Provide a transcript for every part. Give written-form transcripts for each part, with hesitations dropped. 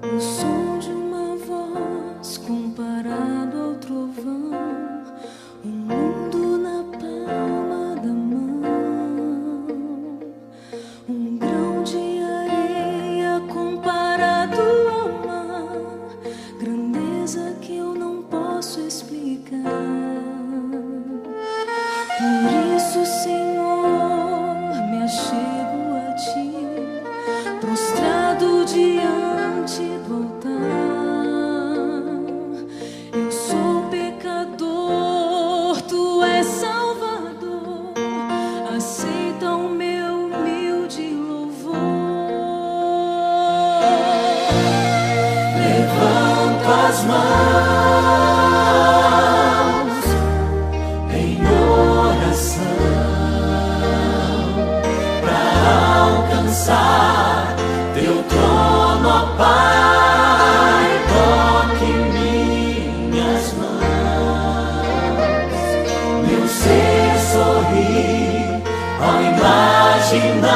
O som de uma voz comparado ao trovão, o mundo na palma da mão, um grão de areia comparado ao mar, grandeza que eu não posso explicar. Por isso, Senhor, me achego a Ti, prostrado diante do altar. Eu sou pecador, Tu és Salvador, aceita o meu humilde louvor. Levanto as mãos em oração para alcançar Teu trono, ó Pai. Toque minhas mãos, meu ser sorri ao imaginar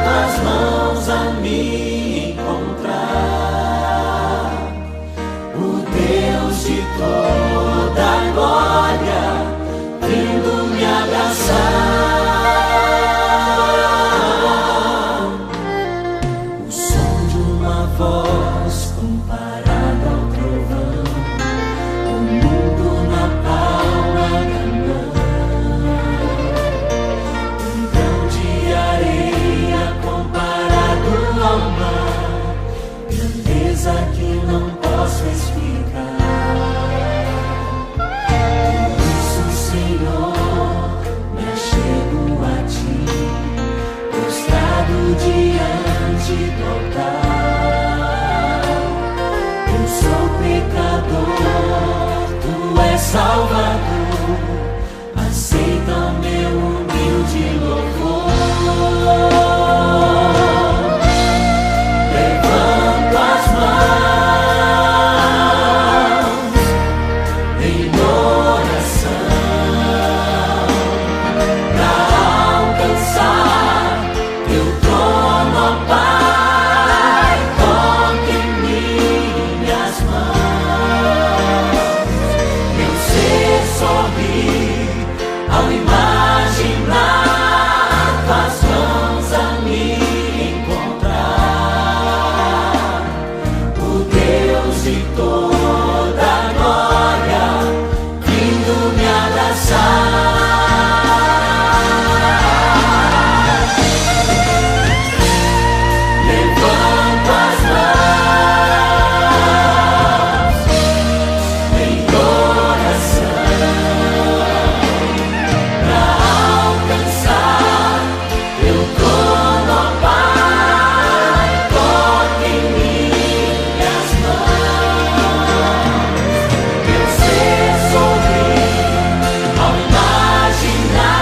Tuas mãos a me encontrar. O Deus de toda a glória vindo me abraçar. O som de uma voz comparado ao trovão, o mundo na palma da mão, um grão de areia comparado ao mar, grandeza que não posso explicar. Por isso, Senhor, me achego a Ti, prostrado diante do altar. Eu sou pecador, Tu és Salvador, aceita o meu humilde louvor. Levanto as mãos em oração para alcançar Teu trono, ó Pai. Toque minhas mãos, meu ser sorri ao imaginar Tuas mãos a me encontrar. O Deus de toda a glória vindo me abraçar. Levanto as mãos em oração para alcançar Teu trono, ó Pai. Toque minhas mãos, meu ser sorri ao imaginar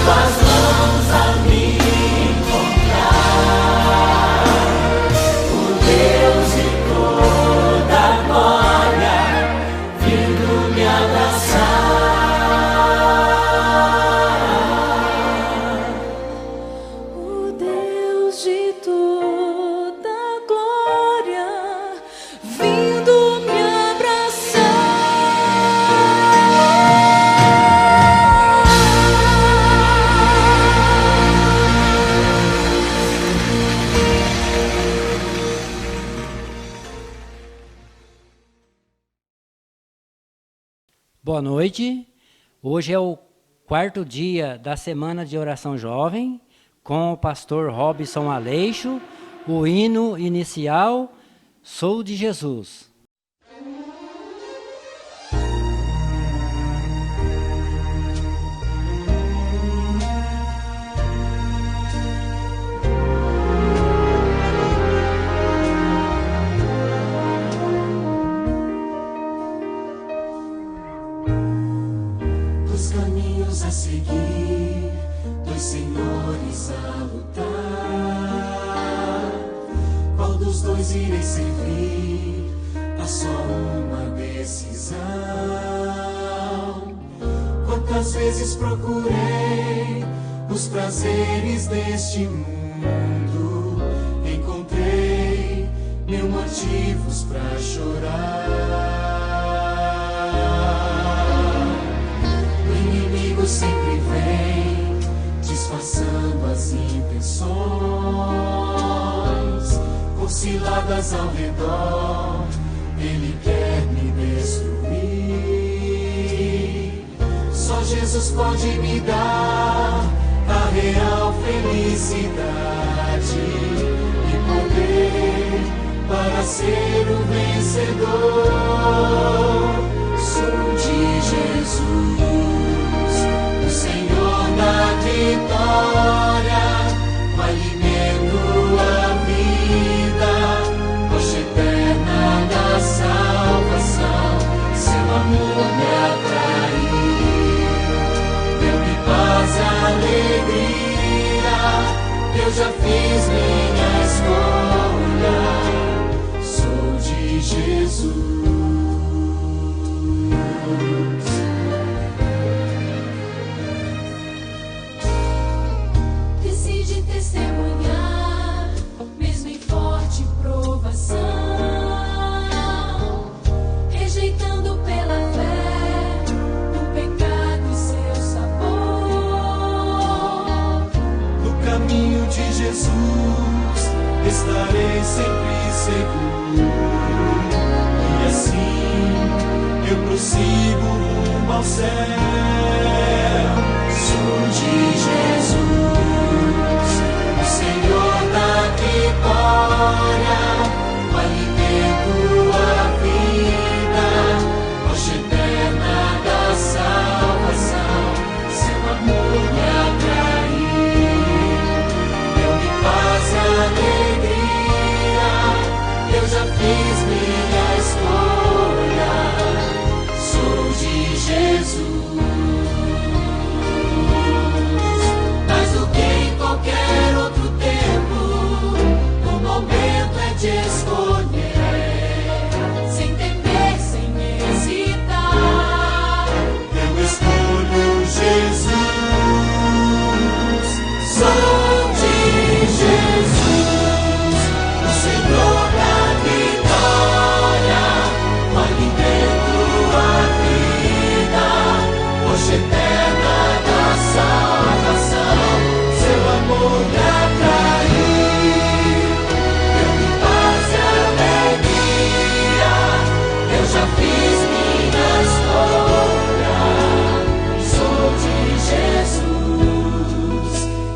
Tuas mãos a me encontrar. O Deus de toda a glória vindo me abraçar. O Deus de toda a glória vindo me Boa noite. Hoje é o quarto dia da Semana de Oração Jovem, com o pastor Robson Aleixo, o hino inicial, Sou de Jesus. Dos caminhos a seguir, dos senhores a lutar, qual dos dois irei servir? Há só uma decisão. Quantas vezes procurei os prazeres deste mundo, encontrei mil motivos pra chorar. O inimigo sempre vem disfarçando as intenções, com ciladas ao redor, ele quer me destruir. Só Jesus pode me dar a real felicidade e poder para ser o vencedor. Sou de Jesus, o Senhor da vitória, o alimento, a vida, rocha eterna da salvação. Seu amor me atraiu, deu-me paz e alegria. Eu já fiz minha escolha, sou de Jesus. Decide testemunhar, mesmo em forte provação, rejeitando pela fé o pecado e seu sabor. No caminho de Jesus estarei sempre seguro, e assim eu prossigo rumo ao céu. Sou de Jesus, o Senhor da vitória, o alimento, a vida, rocha eterna da salvação. Seu amor me atraiu, deu-me paz e alegria. Eu já fiz minha escolha, sou de Jesus. Mais do que em qualquer outro tempo, o momento é de escolher, sem temer, sem hesitar. Eu escolho Jesus, sou de Jesus, o Senhor da vitória, o alimento, a vida, rocha eterna da salvação. Seu amor me atraiu, deu-me paz e alegria. Eu já fiz minha escolha, sou de Jesus.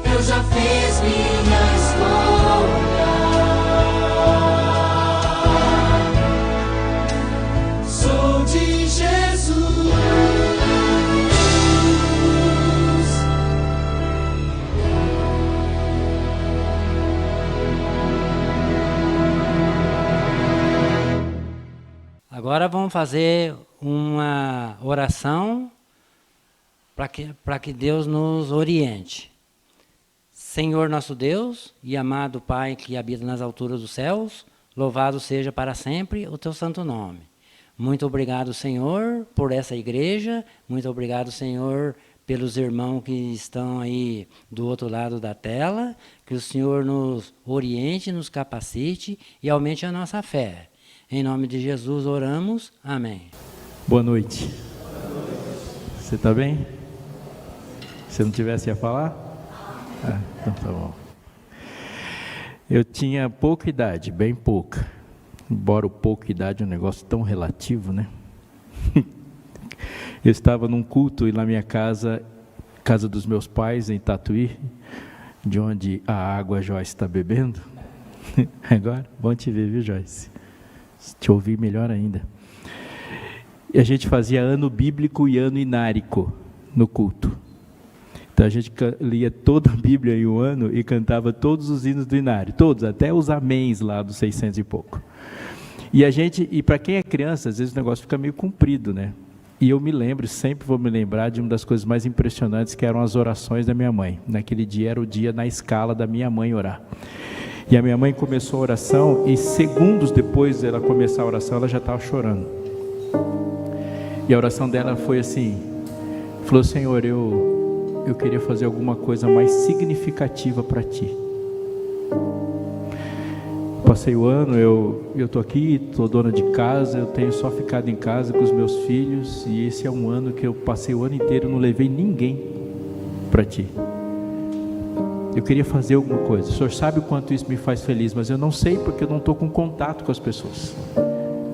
Eu já fiz minha escolha, sou de Jesus. Agora vamos fazer uma oração para que Deus nos oriente. Senhor nosso Deus e amado Pai que habita nas alturas dos céus, louvado seja para sempre o teu santo nome. Muito obrigado, Senhor, por essa igreja. Muito obrigado, Senhor, pelos irmãos que estão aí do outro lado da tela. Que o Senhor nos oriente, nos capacite e aumente a nossa fé. Em nome de Jesus oramos. Amém. Boa noite. Você está bem? Se não tivesse, ia falar? Ah, então tá bom. Eu tinha pouca idade, bem pouca. Embora o pouca idade é um negócio tão relativo, né? Eu estava num culto e na minha casa dos meus pais, em Tatuí, de onde a água a Joyce está bebendo. Agora, bom te ver, viu, Joyce? Te ouvir melhor ainda. E a gente fazia ano bíblico e ano inárico no culto. Então a gente lia toda a Bíblia em um ano e cantava todos os hinos do inário, todos, até os améns lá dos 600 e pouco. E para quem é criança, às vezes o negócio fica meio comprido, né? E eu me lembro, sempre vou me lembrar de uma das coisas mais impressionantes, que eram as orações da minha mãe. Naquele dia era o dia na escala da minha mãe orar. E a minha mãe começou a oração e segundos depois dela começar a oração, ela já estava chorando. E a oração dela foi assim, falou: Senhor, eu queria fazer alguma coisa mais significativa para Ti. Passei o ano, eu estou aqui, estou dona de casa, eu tenho só ficado em casa com os meus filhos, e esse é um ano que eu passei o ano inteiro, não levei ninguém para ti. Eu queria fazer alguma coisa. O Senhor sabe o quanto isso me faz feliz, mas eu não sei porque eu não estou com contato com as pessoas.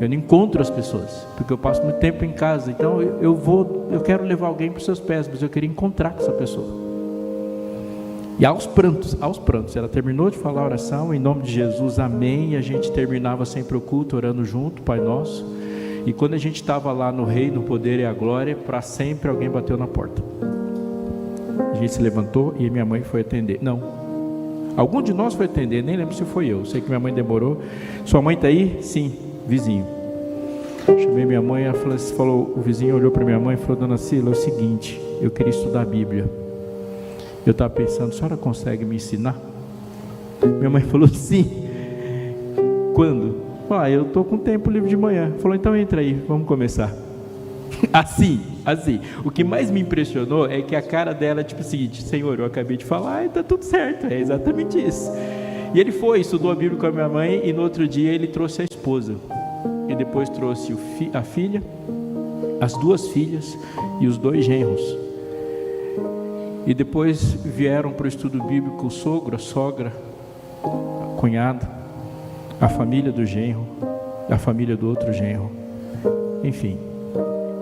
Eu não encontro as pessoas, porque eu passo muito tempo em casa. Então eu quero levar alguém para os seus pés, mas eu queria encontrar com essa pessoa. E aos prantos, ela terminou de falar a oração, em nome de Jesus, amém, e a gente terminava sempre o culto, orando junto, Pai Nosso, e quando a gente estava lá no Reino, no Poder e a Glória, para sempre alguém bateu na porta. A gente se levantou e minha mãe foi atender. Não, algum de nós foi atender, nem lembro se foi eu, sei que minha mãe demorou. Sua mãe está aí? Sim, vizinho. Chamei minha mãe, ela falou, o vizinho olhou para minha mãe e falou, dona Cila, é o seguinte, eu queria estudar a Bíblia. Eu estava pensando, a senhora consegue me ensinar? Minha mãe falou, sim. Quando? Eu estou com tempo livre de manhã. Falou, então entra aí, vamos começar. Assim. O que mais me impressionou é que a cara dela é tipo o seguinte, Senhor, eu acabei de falar e está tudo certo, é exatamente isso. E ele foi, estudou a Bíblia com a minha mãe, e no outro dia ele trouxe a esposa. E depois trouxe a filha, as 2 filhas e os 2 genros. E depois vieram para o estudo bíblico o sogro, a sogra, a cunhada, a família do genro, a família do outro genro, enfim.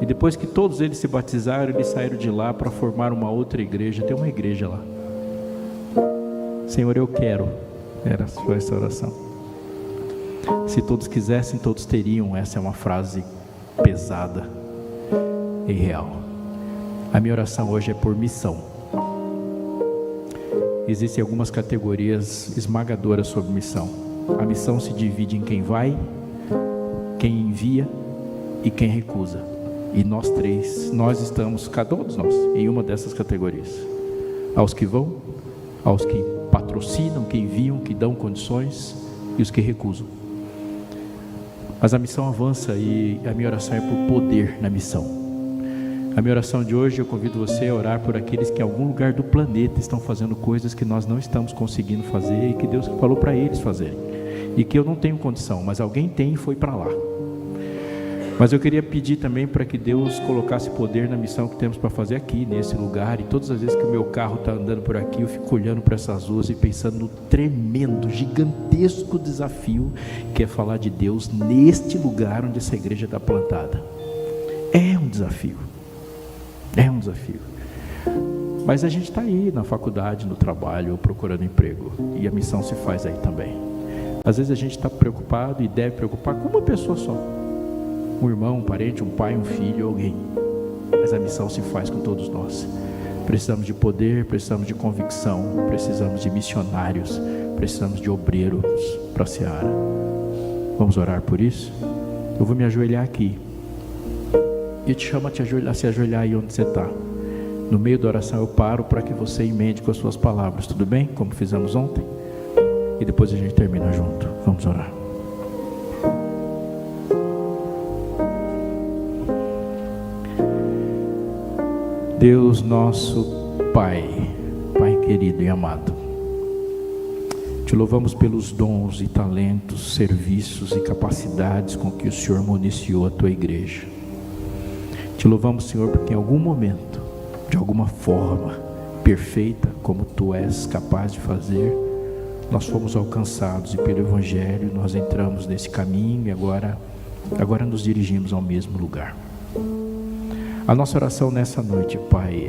E depois que todos eles se batizaram, eles saíram de lá para formar uma outra igreja. Tem uma igreja lá. Senhor, eu quero. Era só essa oração. Se todos quisessem, todos teriam. Essa é uma frase pesada e real. A minha oração hoje é por missão. Existem algumas categorias esmagadoras sobre missão. A missão se divide em quem vai, quem envia e quem recusa. E nós 3, nós estamos, cada um de nós, em uma dessas categorias. Aos que vão, aos que patrocinam, que enviam, que dão condições, e os que recusam. Mas a missão avança, e a minha oração é por poder na missão. A minha oração de hoje, eu convido você a orar por aqueles que em algum lugar do planeta estão fazendo coisas que nós não estamos conseguindo fazer, e que Deus falou para eles fazerem, e que eu não tenho condição, mas alguém tem e foi para lá. Mas eu queria pedir também para que Deus colocasse poder na missão que temos para fazer aqui, nesse lugar. E todas as vezes que o meu carro está andando por aqui, eu fico olhando para essas ruas e pensando no tremendo, gigantesco desafio que é falar de Deus neste lugar onde essa igreja está plantada. É um desafio. Mas a gente está aí na faculdade, no trabalho, procurando emprego, e a missão se faz aí também. Às vezes a gente está preocupado, e deve preocupar com uma pessoa só, um irmão, um parente, um pai, um filho, alguém. Mas a missão se faz com todos nós. Precisamos de poder, precisamos de convicção, precisamos de missionários, precisamos de obreiros para a seara. Vamos orar por isso? Eu vou me ajoelhar aqui. E te chamo a se ajoelhar aí onde você está. No meio da oração eu paro para que você emende com as suas palavras, tudo bem? Como fizemos ontem. E depois a gente termina junto. Vamos orar. Deus nosso Pai, Pai querido e amado, te louvamos pelos dons e talentos, serviços e capacidades com que o Senhor municiou a tua igreja. Te louvamos, Senhor, porque em algum momento, de alguma forma perfeita, como tu és capaz de fazer, nós fomos alcançados, e pelo Evangelho nós entramos nesse caminho, e agora nos dirigimos ao mesmo lugar. A nossa oração nessa noite, Pai,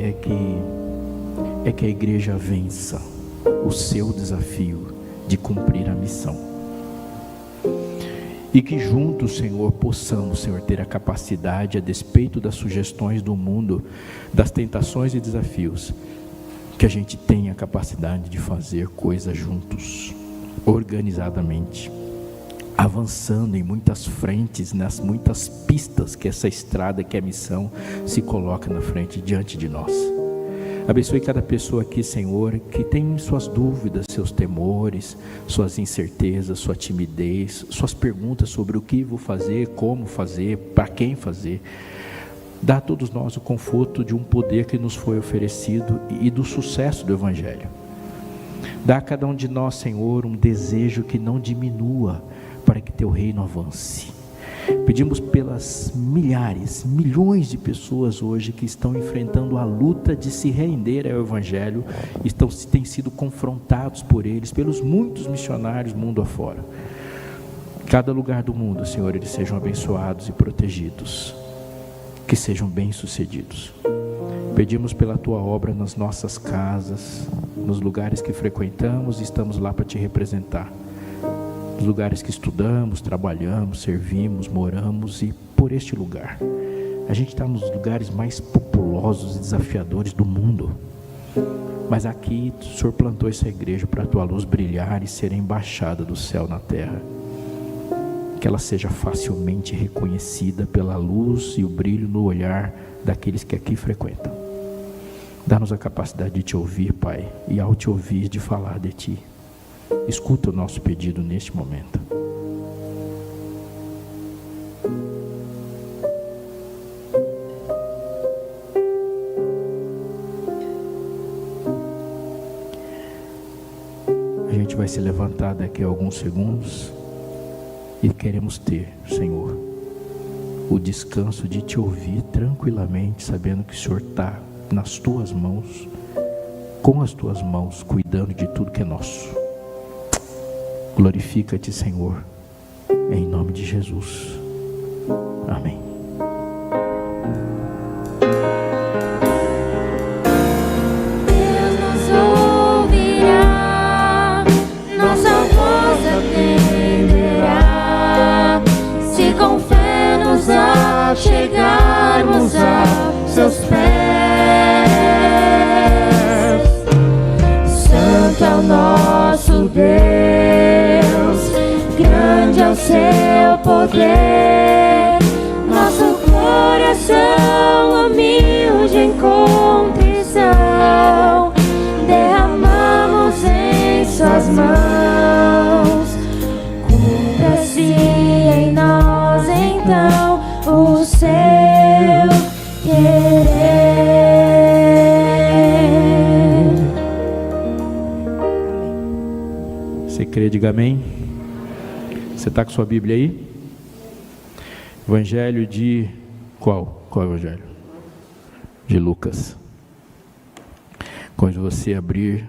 é que a igreja vença o seu desafio de cumprir a missão. E que juntos, Senhor, possamos, Senhor, ter a capacidade, a despeito das sugestões do mundo, das tentações e desafios, que a gente tenha a capacidade de fazer coisas juntos, organizadamente, avançando em muitas frentes, nas muitas pistas que essa estrada, que é a missão, se coloca na frente, diante de nós. Abençoe cada pessoa aqui, Senhor, que tem suas dúvidas, seus temores, suas incertezas, sua timidez, suas perguntas sobre o que vou fazer, como fazer, para quem fazer. Dá a todos nós o conforto de um poder que nos foi oferecido e do sucesso do Evangelho. Dá a cada um de nós, Senhor, um desejo que não diminua, para que teu reino avance. Pedimos pelas milhares, milhões de pessoas hoje que estão enfrentando a luta de se render ao Evangelho, têm sido confrontados por eles, pelos muitos missionários mundo afora. Cada lugar do mundo, Senhor, eles sejam abençoados e protegidos, que sejam bem-sucedidos. Pedimos pela tua obra nas nossas casas, nos lugares que frequentamos e estamos lá para te representar. Nos lugares que estudamos, trabalhamos, servimos, moramos e por este lugar. A gente está nos lugares mais populosos e desafiadores do mundo. Mas aqui o Senhor plantou essa igreja para a tua luz brilhar e ser a embaixada do céu na terra. Que ela seja facilmente reconhecida pela luz e o brilho no olhar daqueles que aqui frequentam. Dá-nos a capacidade de te ouvir, Pai, e ao te ouvir de falar de ti. Escuta o nosso pedido neste momento. A gente vai se levantar daqui a alguns segundos e queremos ter, Senhor, o descanso de te ouvir tranquilamente, sabendo que o Senhor está nas tuas mãos, com as tuas mãos, cuidando de tudo que é nosso. Glorifica-te, Senhor, em nome de Jesus. Amém. Deus nos ouvirá, nossa voz atenderá, se com fé nos achegarmos a seus pés. Santo é o nosso Deus, grande é o seu poder, nosso coração humilde em contrição, derramamos em suas mãos. Cumpra-se em nós então o seu querer. Você crê, diga amém. Você está com sua Bíblia aí? Evangelho de qual? Qual evangelho? De Lucas. Quando você abrir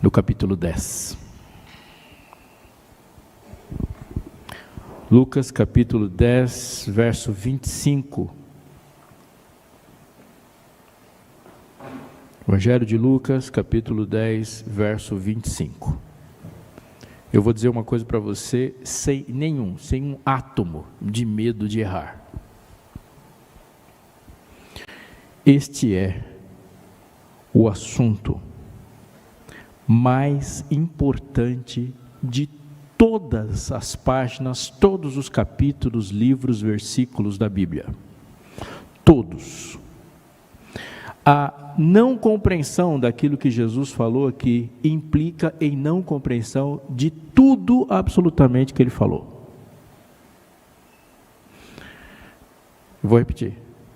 no capítulo 10. Lucas capítulo 10, verso 25. Evangelho de Lucas, capítulo 10, verso 25. Eu vou dizer uma coisa para você, sem um átomo de medo de errar. Este é o assunto mais importante de todas as páginas, todos os capítulos, livros, versículos da Bíblia. Todos. A não compreensão daquilo que Jesus falou aqui implica em não compreensão de tudo absolutamente que ele falou. Vou repetir.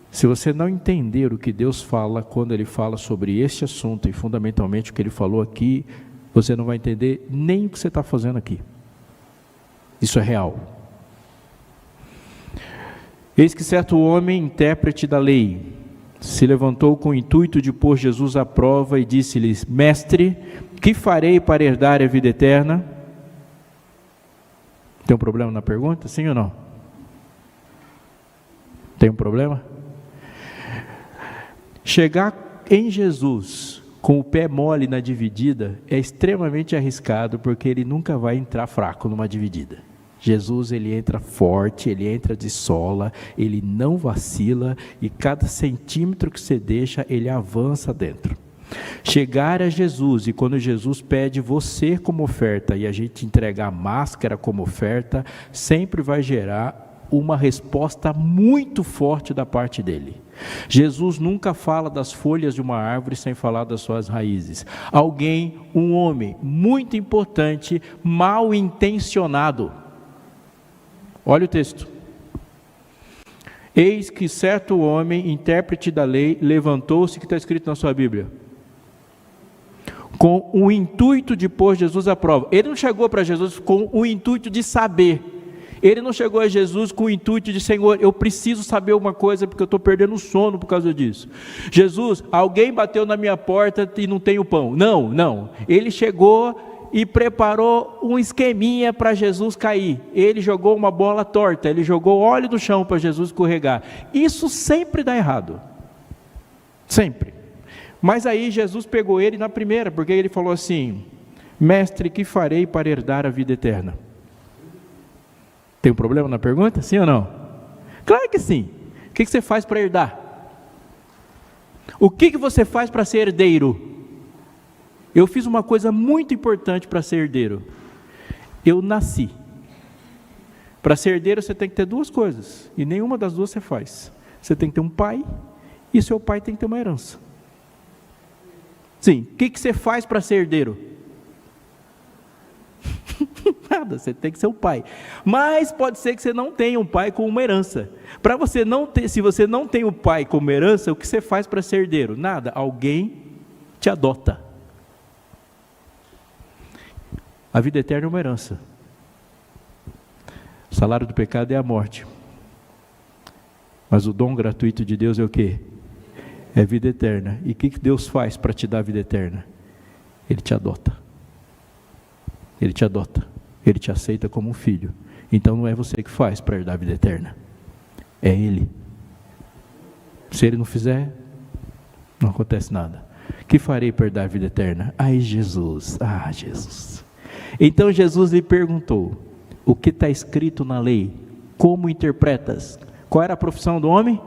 Se você não entender o que Deus fala quando ele fala sobre este assunto e fundamentalmente o que ele falou aqui, você não vai entender nem o que você está fazendo aqui. Isso é real. Eis que certo homem, intérprete da lei, se levantou com o intuito de pôr Jesus à prova e disse-lhes: Mestre, que farei para herdar a vida eterna? Tem um problema na pergunta? Sim ou não? Tem um problema? Chegar em Jesus com o pé mole na dividida é extremamente arriscado, porque ele nunca vai entrar fraco numa dividida. Jesus, ele entra forte, ele entra de sola, ele não vacila, e cada centímetro que você deixa, ele avança dentro. Chegar a Jesus, e quando Jesus pede você como oferta, e a gente entregar a máscara como oferta, sempre vai gerar uma resposta muito forte da parte dele. Jesus nunca fala das folhas de uma árvore sem falar das suas raízes. Alguém, um homem muito importante, mal intencionado. Olha o texto. Eis que certo homem, intérprete da lei, levantou-se, que está escrito na sua Bíblia? com o intuito de pôr Jesus à prova. Ele não chegou para Jesus com o intuito de saber. Ele não chegou a Jesus com o intuito de, Senhor, eu preciso saber uma coisa porque eu estou perdendo o sono por causa disso. Jesus, alguém bateu na minha porta e não tem o pão. Não. Ele chegou e preparou um esqueminha para Jesus cair. Ele jogou uma bola torta, ele jogou óleo no chão para Jesus escorregar. Isso sempre dá errado. Sempre. Mas aí Jesus pegou ele na primeira, porque ele falou assim: mestre, que farei para herdar a vida eterna? Tem um problema na pergunta? Sim ou não? Claro que sim. O que você faz para herdar? O que você faz para ser herdeiro? Eu fiz uma coisa muito importante para ser herdeiro. Eu nasci. Para ser herdeiro você tem que ter duas coisas, e nenhuma das duas você faz. Você tem que ter um pai, e seu pai tem que ter uma herança. Sim, o que você faz para ser herdeiro? Nada, você tem que ser o pai. Mas pode ser que você não tenha um pai com uma herança. Para você não ter, se você não tem o pai como herança, o que você faz para ser herdeiro? Nada, alguém te adota. A vida eterna é uma herança. O salário do pecado é a morte. Mas o dom gratuito de Deus é o quê? É vida eterna. E o que Deus faz para te dar a vida eterna? Ele te adota. Ele te adota. Ele te aceita como um filho. Então não é você que faz para herdar a vida eterna. É Ele. Se Ele não fizer, não acontece nada. O que farei para herdar a vida eterna? Ai, Jesus. Ah, Jesus. Então Jesus lhe perguntou: o que está escrito na lei? Como interpretas? Qual era a profissão do homem?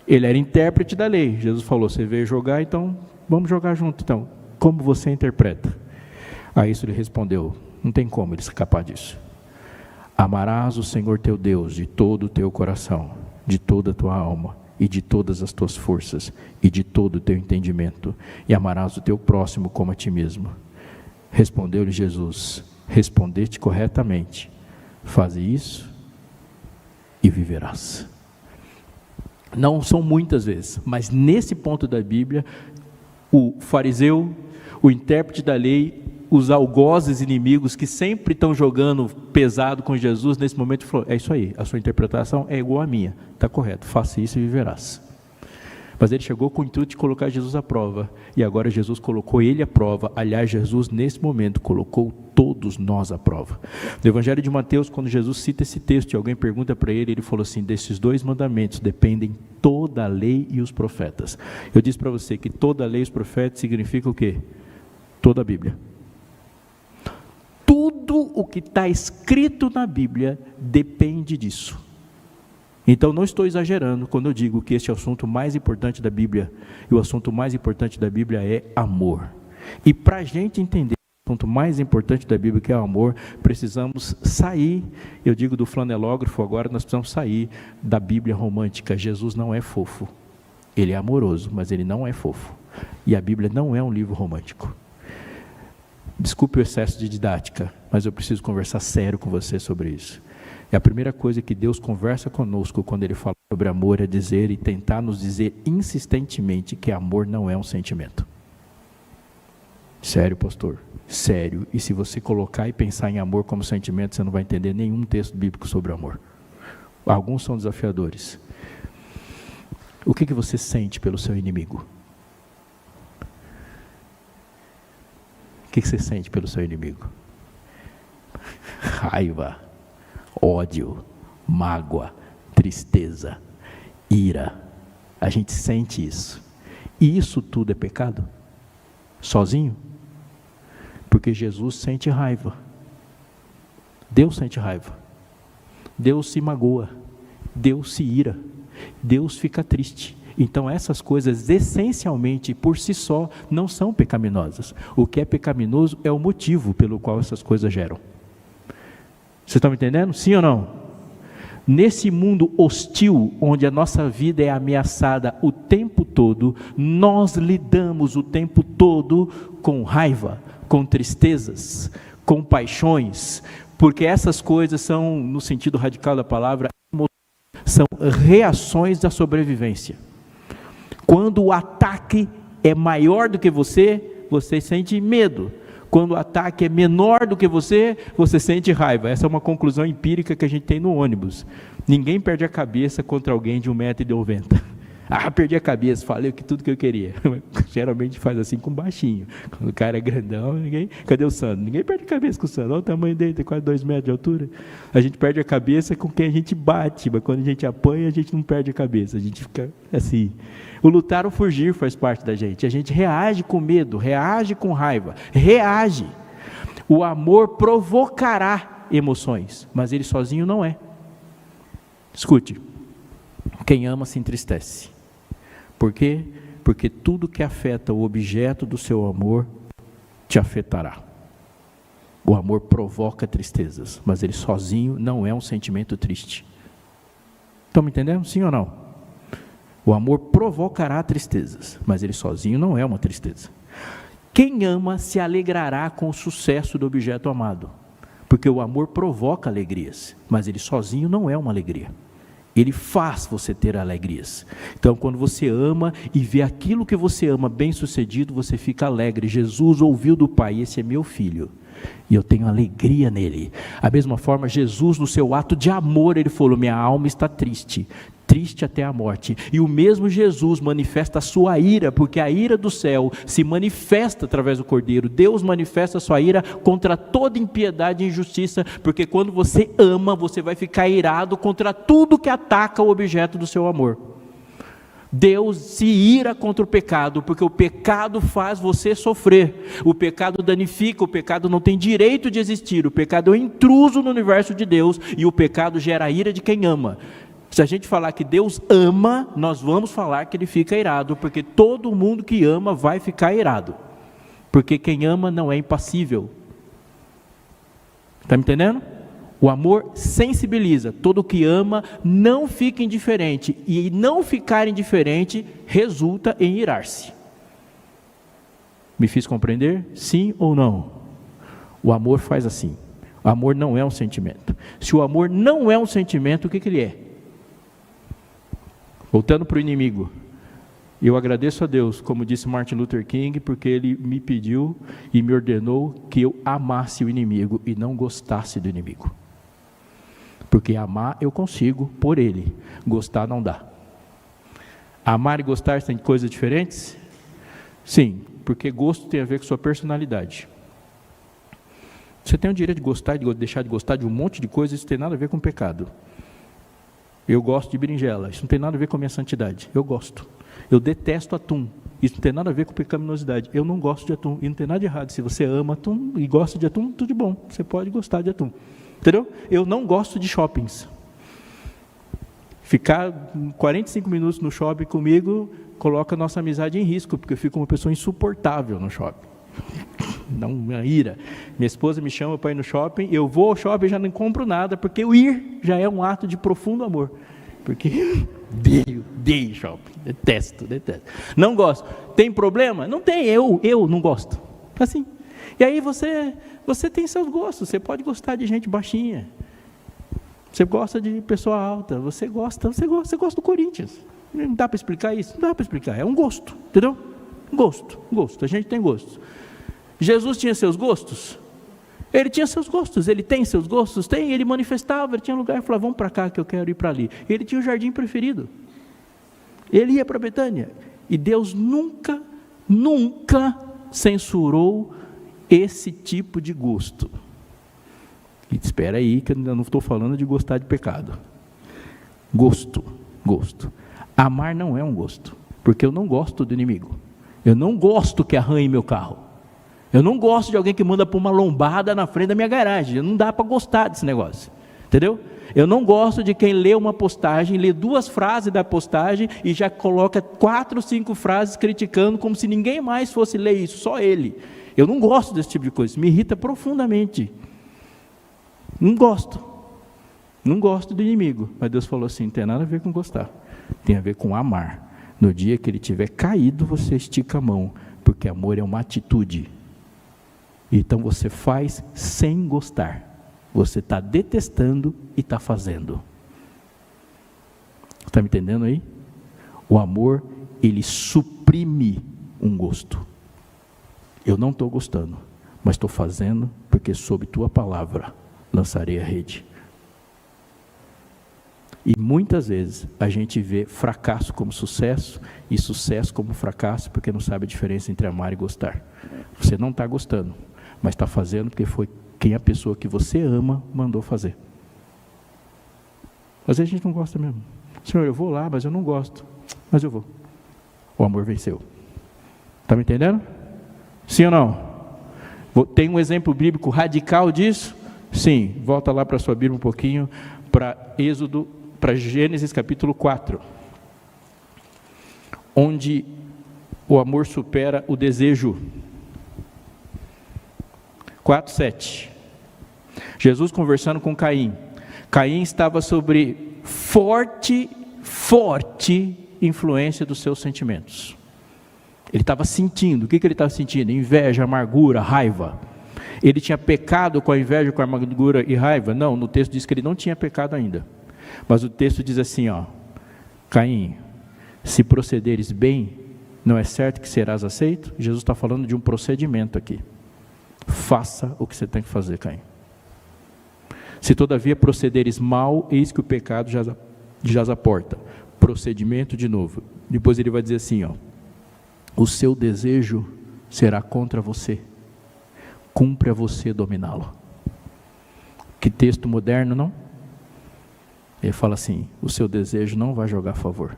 Ele era intérprete da lei. Jesus falou: você veio jogar, então vamos jogar junto. Então, como você interpreta? A isso ele respondeu: não tem como ele escapar disso. Amarás o Senhor teu Deus de todo o teu coração, de toda a tua alma, e de todas as tuas forças, e de todo o teu entendimento, e amarás o teu próximo como a ti mesmo. Respondeu-lhe Jesus: respondeste corretamente, faze isso e viverás. Não são muitas vezes, mas nesse ponto da Bíblia, o fariseu, o intérprete da lei, os algozes inimigos que sempre estão jogando pesado com Jesus, nesse momento falou: é isso aí, a sua interpretação é igual à minha, está correto, faça isso e viverás. Mas ele chegou com o intuito de colocar Jesus à prova, e agora Jesus colocou ele à prova. Aliás, Jesus nesse momento colocou todos nós à prova. No Evangelho de Mateus, quando Jesus cita esse texto e alguém pergunta para ele, ele falou assim: desses dois mandamentos dependem toda a lei e os profetas. Eu disse para você que toda a lei e os profetas significa o quê? Toda a Bíblia. Tudo o que está escrito na Bíblia depende disso. Então não estou exagerando quando eu digo que este é o assunto mais importante da Bíblia. E o assunto mais importante da Bíblia é amor. E para a gente entender o assunto mais importante da Bíblia, que é o amor, precisamos sair, eu digo do flanelógrafo, agora nós precisamos sair da Bíblia romântica. Jesus não é fofo. Ele é amoroso, mas ele não é fofo. E a Bíblia não é um livro romântico. Desculpe o excesso de didática, mas eu preciso conversar sério com você sobre isso. É a primeira coisa que Deus conversa conosco quando Ele fala sobre amor, é dizer e tentar nos dizer insistentemente que amor não é um sentimento. Sério, pastor? Sério. E se você colocar e pensar em amor como sentimento, você não vai entender nenhum texto bíblico sobre amor. Alguns são desafiadores. O que você sente pelo seu inimigo? O que você sente pelo seu inimigo? Raiva, ódio, mágoa, tristeza, ira. A gente sente isso. E isso tudo é pecado? Sozinho? Porque Jesus sente raiva. Deus sente raiva. Deus se magoa. Deus se ira. Deus fica triste. Então essas coisas essencialmente por si só não são pecaminosas. O que é pecaminoso é o motivo pelo qual essas coisas geram. Vocês estão me entendendo? Sim ou não? Nesse mundo hostil, onde a nossa vida é ameaçada o tempo todo, nós lidamos o tempo todo com raiva, com tristezas, com paixões, porque essas coisas são, no sentido radical da palavra, são reações da sobrevivência. Quando o ataque é maior do que você, você sente medo. Quando o ataque é menor do que você sente raiva. Essa é uma conclusão empírica que a gente tem no ônibus. Ninguém perde a cabeça contra alguém de 1,90 m. Perdi a cabeça, falei tudo que eu queria. Geralmente faz assim com baixinho. Quando o cara é grandão, cadê o Sandro? Ninguém perde a cabeça com o Sandro. Olha o tamanho dele, tem quase 2 metros de altura. A gente perde a cabeça com quem a gente bate, mas quando a gente apanha, a gente não perde a cabeça. A gente fica assim. O lutar ou fugir faz parte da gente. A gente reage com medo, reage com raiva, reage. O amor provocará emoções, mas ele sozinho não é. Escute, quem ama se entristece. Por quê? Porque tudo que afeta o objeto do seu amor te afetará. O amor provoca tristezas, mas ele sozinho não é um sentimento triste. Estão me entendendo? Sim ou não? O amor provocará tristezas, mas ele sozinho não é uma tristeza. Quem ama se alegrará com o sucesso do objeto amado, porque o amor provoca alegrias, mas ele sozinho não é uma alegria. Ele faz você ter alegrias. Então, quando você ama e vê aquilo que você ama bem sucedido, você fica alegre. Jesus ouviu do Pai: esse é meu filho, e eu tenho alegria nele. Da mesma forma, Jesus, no seu ato de amor, ele falou: minha alma está triste, triste até a morte. E o mesmo Jesus manifesta a sua ira, porque a ira do céu se manifesta através do Cordeiro. Deus manifesta a sua ira contra toda impiedade e injustiça, porque quando você ama, você vai ficar irado contra tudo que ataca o objeto do seu amor. Deus se ira contra o pecado, porque o pecado faz você sofrer. O pecado danifica, o pecado não tem direito de existir. O pecado é um intruso no universo de Deus, e o pecado gera a ira de quem ama. Se a gente falar que Deus ama, nós vamos falar que ele fica irado, porque todo mundo que ama vai ficar irado, porque quem ama não é impassível. Está me entendendo? O amor sensibiliza. Todo que ama não fica indiferente, e não ficar indiferente resulta em irar-se. Me fiz compreender? Sim ou não? O amor faz assim. O amor não é um sentimento. Se o amor não é um sentimento, o que ele é? Voltando para o inimigo, eu agradeço a Deus, como disse Martin Luther King, porque ele me pediu e me ordenou que eu amasse o inimigo e não gostasse do inimigo. Porque amar eu consigo por ele, gostar não dá. Amar e gostar têm coisas diferentes? Sim, porque gosto tem a ver com sua personalidade. Você tem o direito de gostar e de deixar de gostar de um monte de coisas, isso tem nada a ver com pecado. Eu gosto de berinjela, isso não tem nada a ver com a minha santidade, eu gosto. Eu detesto atum, isso não tem nada a ver com pecaminosidade, eu não gosto de atum, e não tem nada de errado. Se você ama atum e gosta de atum, tudo de bom, você pode gostar de atum, entendeu? Eu não gosto de shoppings. Ficar 45 minutos no shopping comigo coloca a nossa amizade em risco, porque eu fico uma pessoa insuportável no shopping. Dá uma ira. Minha esposa me chama para ir no shopping, eu vou ao shopping e já não compro nada, porque o ir já é um ato de profundo amor. Porque odeio shopping, detesto. Não gosto. Tem problema? Não tem, eu não gosto. Assim. E aí você tem seus gostos, você pode gostar de gente baixinha, você gosta de pessoa alta, você gosta do Corinthians. Não dá para explicar isso? Não dá para explicar, é um gosto, entendeu? Gosto, a gente tem gostos. Jesus tinha seus gostos? Ele tinha seus gostos, ele tem seus gostos? Tem, ele manifestava, ele tinha lugar, falava: vamos para cá que eu quero ir para ali. Ele tinha o jardim preferido, ele ia para Betânia, e Deus nunca censurou esse tipo de gosto. E espera aí que eu não estou falando de gostar de pecado. Gosto. Amar não é um gosto, porque eu não gosto do inimigo, eu não gosto que arranhe meu carro, eu não gosto de alguém que manda pôr uma lombada na frente da minha garagem, não dá para gostar desse negócio, entendeu? Eu não gosto de quem lê uma postagem, lê 2 frases da postagem e já coloca 4 ou 5 frases criticando, como se ninguém mais fosse ler isso, só ele. Eu não gosto desse tipo de coisa, isso me irrita profundamente. Não gosto do inimigo, mas Deus falou assim: não tem nada a ver com gostar, tem a ver com amar. No dia que ele tiver caído, você estica a mão, porque amor é uma atitude. Então você faz sem gostar, você está detestando e está fazendo. Está me entendendo aí? O amor, ele suprime um gosto. Eu não estou gostando, mas estou fazendo porque sob tua palavra lançarei a rede. E muitas vezes a gente vê fracasso como sucesso e sucesso como fracasso porque não sabe a diferença entre amar e gostar. Você não está gostando, mas está fazendo porque foi quem a pessoa que você ama mandou fazer. Às vezes a gente não gosta mesmo. Senhor, eu vou lá, mas eu não gosto. Mas eu vou. O amor venceu. Está me entendendo? Sim ou não? Tem um exemplo bíblico radical disso? Sim. Volta lá para a sua Bíblia um pouquinho, para Gênesis capítulo 4. Onde o amor supera o desejo. 4:7. Jesus conversando com Caim. Caim estava sobre forte influência dos seus sentimentos. Ele estava sentindo, o que ele estava sentindo? Inveja, amargura, raiva. Ele tinha pecado com a inveja, com a amargura e raiva? Não, no texto diz que ele não tinha pecado ainda. Mas o texto diz assim, Caim, se procederes bem, não é certo que serás aceito? Jesus está falando de um procedimento aqui. Faça o que você tem que fazer, Caim. Se todavia procederes mal, eis que o pecado jaz à porta. Procedimento de novo. Depois ele vai dizer assim, o seu desejo será contra você. Cumpre a você dominá-lo. Que texto moderno, não? Ele fala assim, o seu desejo não vai jogar a favor.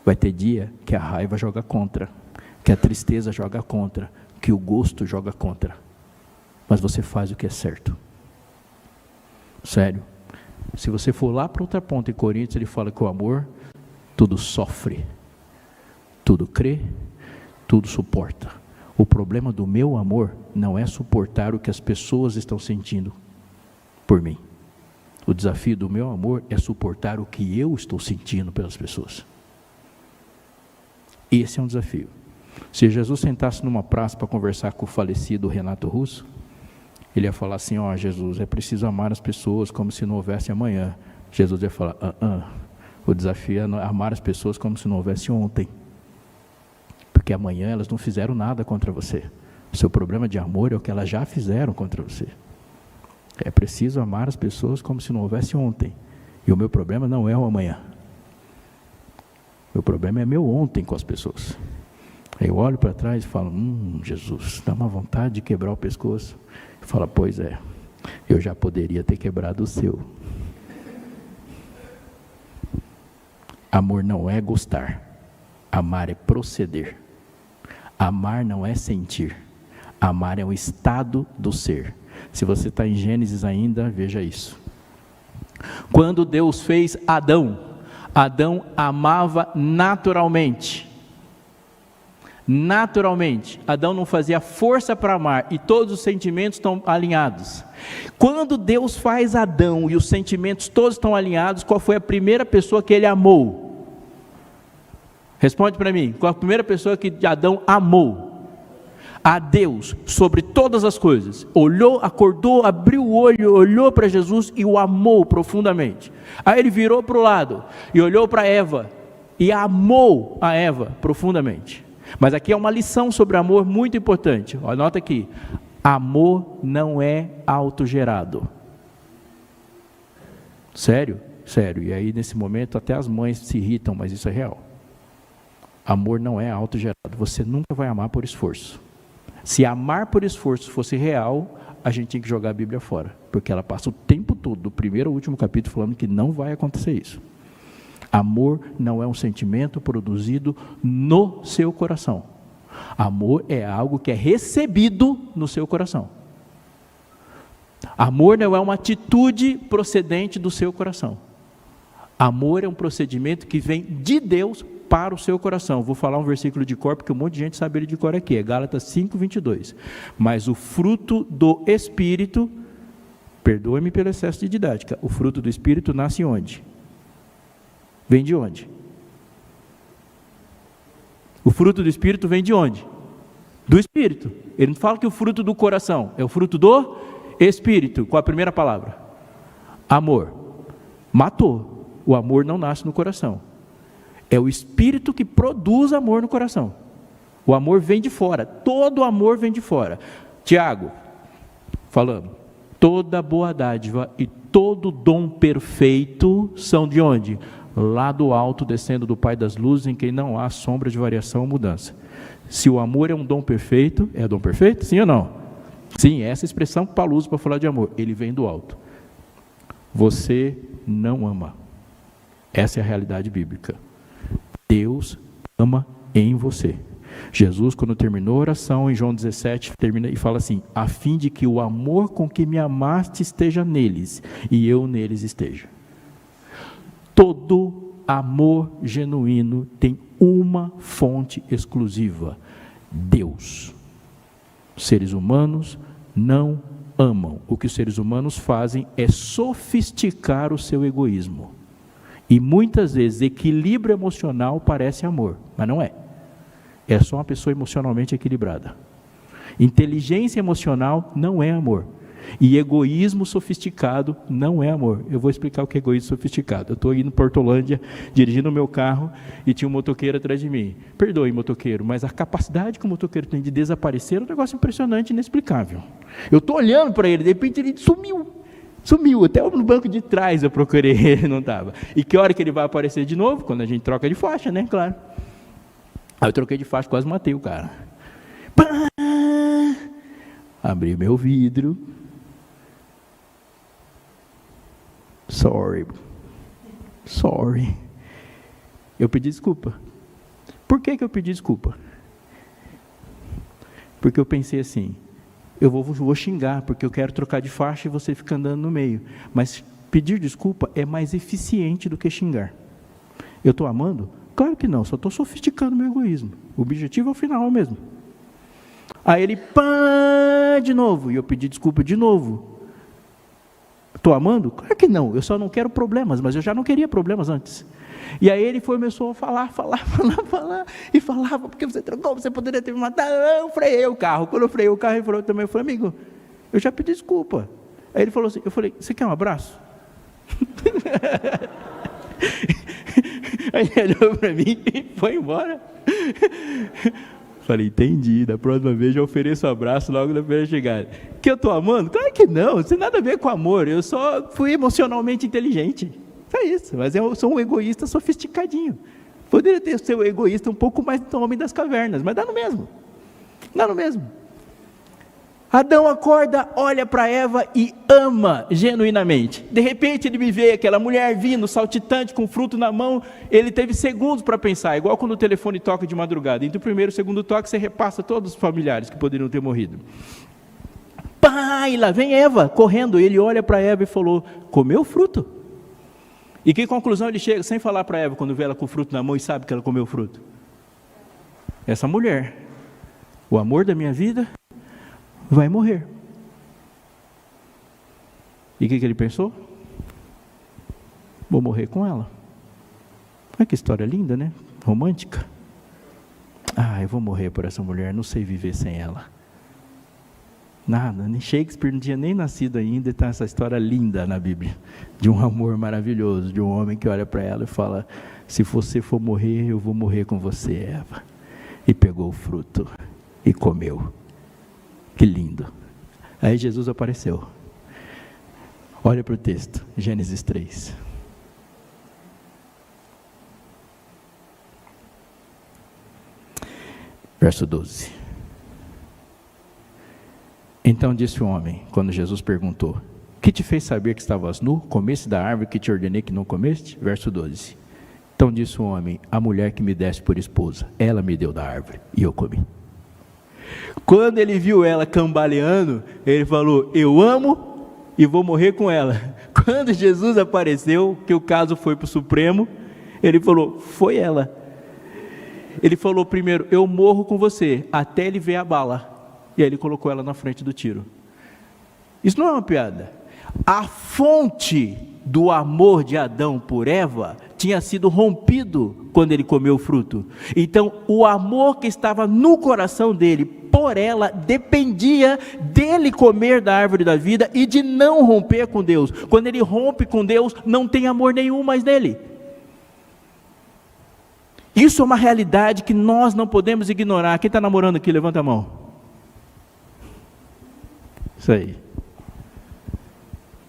Vai ter dia que a raiva joga contra, que a tristeza joga contra, que o gosto joga contra. Mas você faz o que é certo. Sério. Se você for lá para outra ponta em Coríntios, ele fala que o amor tudo sofre, tudo crê, tudo suporta. O problema do meu amor não é suportar o que as pessoas estão sentindo por mim. O desafio do meu amor é suportar o que eu estou sentindo pelas pessoas. Esse é um desafio. Se Jesus sentasse numa praça para conversar com o falecido Renato Russo, ele ia falar assim, Jesus, é preciso amar as pessoas como se não houvesse amanhã. Jesus ia falar, o desafio é amar as pessoas como se não houvesse ontem. Porque amanhã elas não fizeram nada contra você. O seu problema de amor é o que elas já fizeram contra você. É preciso amar as pessoas como se não houvesse ontem. E o meu problema não é o amanhã. Meu problema é meu ontem com as pessoas. Aí eu olho para trás e falo, Jesus, dá uma vontade de quebrar o pescoço. Fala, pois é, eu já poderia ter quebrado o seu. Amor não é gostar, amar é proceder. Amar não é sentir, amar é um estado do ser. Se você está em Gênesis ainda, veja isso. Quando Deus fez Adão, Adão amava naturalmente. Naturalmente, Adão não fazia força para amar e todos os sentimentos estão alinhados. Quando Deus faz Adão e os sentimentos todos estão alinhados, qual foi a primeira pessoa que ele amou? Responde para mim, qual a primeira pessoa que Adão amou? A Deus sobre todas as coisas. Olhou, acordou, abriu o olho, olhou para Jesus e o amou profundamente. Aí ele virou para o lado e olhou para Eva e amou a Eva profundamente. Mas aqui é uma lição sobre amor muito importante. Anota aqui, amor não é autogerado. Sério? Sério. E aí nesse momento até as mães se irritam, mas isso é real. Amor não é autogerado. Você nunca vai amar por esforço. Se amar por esforço fosse real, a gente tinha que jogar a Bíblia fora. Porque ela passa o tempo todo, do primeiro ao último capítulo, falando que não vai acontecer isso. Amor não é um sentimento produzido no seu coração. Amor é algo que é recebido no seu coração. Amor não é uma atitude procedente do seu coração. Amor é um procedimento que vem de Deus para o seu coração. Vou falar um versículo de cor, porque um monte de gente sabe ele de cor aqui. É Gálatas 5:22. Mas o fruto do Espírito, perdoe-me pelo excesso de didática, o fruto do Espírito nasce onde? Vem de onde? O fruto do Espírito vem de onde? Do Espírito. Ele não fala que o fruto do coração, é o fruto do Espírito. Qual a primeira palavra? Amor. Matou. O amor não nasce no coração. É o Espírito que produz amor no coração. O amor vem de fora, todo amor vem de fora. Tiago, falando, toda boa dádiva e todo dom perfeito são de onde? Lá do alto, descendo do Pai das luzes, em quem não há sombra de variação ou mudança. Se o amor é um dom perfeito, é dom perfeito? Sim ou não? Sim, essa expressão que Paulo usa para falar de amor, ele vem do alto. Você não ama. Essa é a realidade bíblica. Deus ama em você. Jesus, quando terminou a oração, em João 17, termina e fala assim, a fim de que o amor com que me amaste esteja neles, e eu neles esteja. Todo amor genuíno tem uma fonte exclusiva, Deus. Seres humanos não amam. O que os seres humanos fazem é sofisticar o seu egoísmo. E muitas vezes equilíbrio emocional parece amor, mas não é. É só uma pessoa emocionalmente equilibrada. Inteligência emocional não é amor. E egoísmo sofisticado não é amor. Eu vou explicar o que é egoísmo sofisticado. Eu estou indo para Hortolândia, dirigindo o meu carro, e tinha um motoqueiro atrás de mim. Perdoe, motoqueiro, mas a capacidade que o motoqueiro tem de desaparecer é um negócio impressionante e inexplicável. Eu estou olhando para ele, de repente ele sumiu, até no banco de trás eu procurei ele, não estava. E que hora que ele vai aparecer de novo? Quando a gente troca de faixa, né? Claro. Aí eu troquei de faixa, quase matei o cara. Pá! Abri meu vidro. Sorry. Eu pedi desculpa. Por que eu pedi desculpa? Porque eu pensei assim, eu vou xingar, porque eu quero trocar de faixa e você fica andando no meio. Mas pedir desculpa é mais eficiente do que xingar. Eu estou amando? Claro que não, só estou sofisticando meu egoísmo. O objetivo é o final mesmo. Aí ele, pá, de novo, e eu pedi desculpa de novo. Estou amando? Claro que não, eu só não quero problemas, mas eu já não queria problemas antes. E aí ele começou a falar, e falava, porque você trocou, você poderia ter me matado. Eu freiei o carro, quando eu freiei o carro, ele falou também, eu falei, amigo, eu já pedi desculpa. Aí ele falou assim, eu falei, você quer um abraço? Aí ele olhou para mim e foi embora. Falei, entendi, da próxima vez eu ofereço um abraço logo na primeira chegada. Que eu estou amando? Claro que não, não tem nada a ver com amor, eu só fui emocionalmente inteligente. Só isso, mas eu sou um egoísta sofisticadinho. Poderia ter sido um egoísta um pouco mais do homem das cavernas, mas dá no mesmo. Adão acorda, olha para Eva e ama genuinamente. De repente ele me vê, aquela mulher vindo, saltitante, com fruto na mão. Ele teve segundos para pensar, igual quando o telefone toca de madrugada. Entre o primeiro e o segundo toque, você repassa todos os familiares que poderiam ter morrido. Pai, lá vem Eva, correndo. Ele olha para Eva e falou, comeu o fruto. E que conclusão ele chega, sem falar para Eva, quando vê ela com o fruto na mão e sabe que ela comeu o fruto? Essa mulher, o amor da minha vida, vai morrer. E o que ele pensou? Vou morrer com ela. Olha que história linda, né? Romântica. Eu vou morrer por essa mulher, não sei viver sem ela. Nada, nem Shakespeare não tinha nem nascido ainda, e está essa história linda na Bíblia, de um amor maravilhoso, de um homem que olha para ela e fala, se você for morrer, eu vou morrer com você, Eva. E pegou o fruto e comeu. Que lindo. Aí Jesus apareceu. Olha para o texto, Gênesis 3. Verso 12. Então disse o homem, quando Jesus perguntou, que te fez saber que estavas nu? Comeste da árvore que te ordenei que não comeste? Verso 12. Então disse o homem, a mulher que me deste por esposa, ela me deu da árvore e eu comi. Quando ele viu ela cambaleando, ele falou, eu amo e vou morrer com ela. Quando Jesus apareceu, que o caso foi para o Supremo, ele falou, foi ela. Ele falou primeiro, eu morro com você, até ele ver a bala. E aí ele colocou ela na frente do tiro. Isso não é uma piada. A fonte do amor de Adão por Eva tinha sido rompido quando ele comeu o fruto. Então o amor que estava no coração dele por ela dependia dele comer da árvore da vida e de não romper com Deus. Quando ele rompe com Deus, não tem amor nenhum mais nele. Isso é uma realidade que nós não podemos ignorar. Quem está namorando aqui, levanta a mão. Isso aí.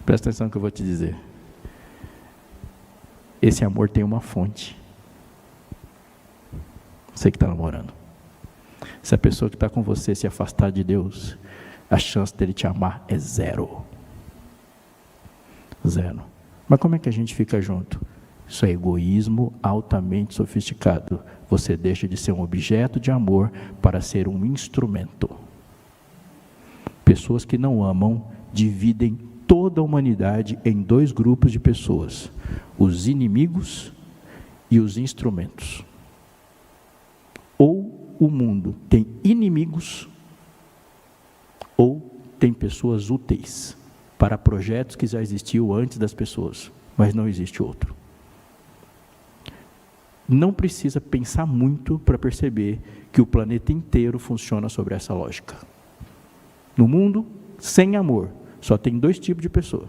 Presta atenção no que eu vou te dizer. Esse amor tem uma fonte. Você que está namorando. Se a pessoa que está com você se afastar de Deus, a chance dele te amar é zero. Zero. Mas como é que a gente fica junto? Isso é egoísmo altamente sofisticado. Você deixa de ser um objeto de amor para ser um instrumento. Pessoas que não amam dividem toda a humanidade em dois grupos de pessoas: os inimigos e os instrumentos. Ou o mundo tem inimigos, ou tem pessoas úteis para projetos que já existiam antes das pessoas, mas não existe outro. Não precisa pensar muito para perceber que o planeta inteiro funciona sobre essa lógica. No mundo, sem amor, só tem dois tipos de pessoa: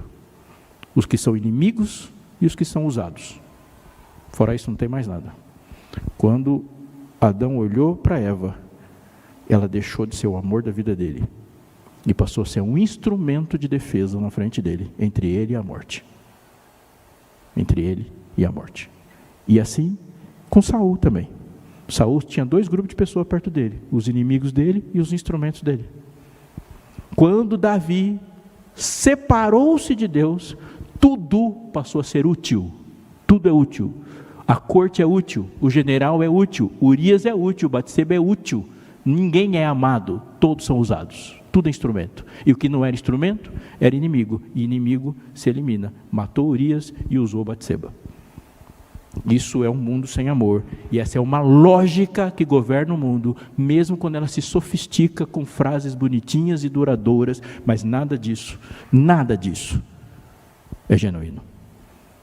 os que são inimigos e os que são usados. Fora isso, não tem mais nada. Quando Adão olhou para Eva, ela deixou de ser o amor da vida dele e passou a ser um instrumento de defesa na frente dele, entre ele e a morte. Entre ele e a morte. E assim, com Saul também. Saul tinha dois grupos de pessoas perto dele: os inimigos dele e os instrumentos dele. Quando Davi separou-se de Deus, tudo passou a ser útil. Tudo é útil. A corte é útil, o general é útil, Urias é útil, Batseba é útil. Ninguém é amado, todos são usados. Tudo é instrumento. E o que não era instrumento, era inimigo. E inimigo se elimina. Matou Urias e usou Batseba. Isso é um mundo sem amor. E essa é uma lógica que governa o mundo, mesmo quando ela se sofistica com frases bonitinhas e duradouras, mas nada disso é genuíno.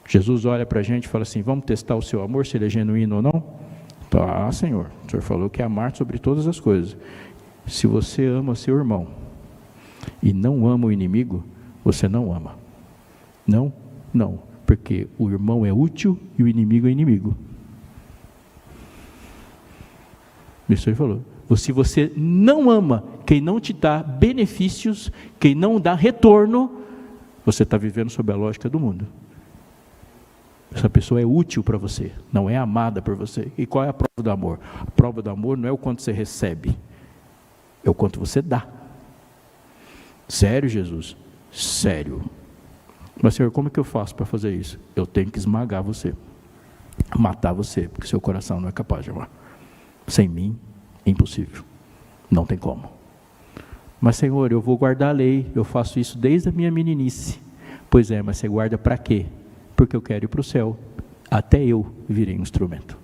Jesus olha para a gente e fala assim: vamos testar o seu amor, se ele é genuíno ou não? Tá, Senhor, o Senhor falou que é amar sobre todas as coisas. Se você ama seu irmão e não ama o inimigo, você não ama. Não, porque o irmão é útil e o inimigo é inimigo. Isso ele falou. Se você não ama quem não te dá benefícios, quem não dá retorno, você está vivendo sob a lógica do mundo. Essa pessoa é útil para você, não é amada por você. E qual é a prova do amor? A prova do amor não é o quanto você recebe, é o quanto você dá. Sério, Jesus? Sério. Mas, Senhor, como é que eu faço para fazer isso? Eu tenho que esmagar você, matar você, porque seu coração não é capaz de amar. Sem mim, impossível. Não tem como. Mas, Senhor, eu vou guardar a lei, eu faço isso desde a minha meninice. Pois é, mas você guarda para quê? Porque eu quero ir para o céu. Até eu virei um instrumento.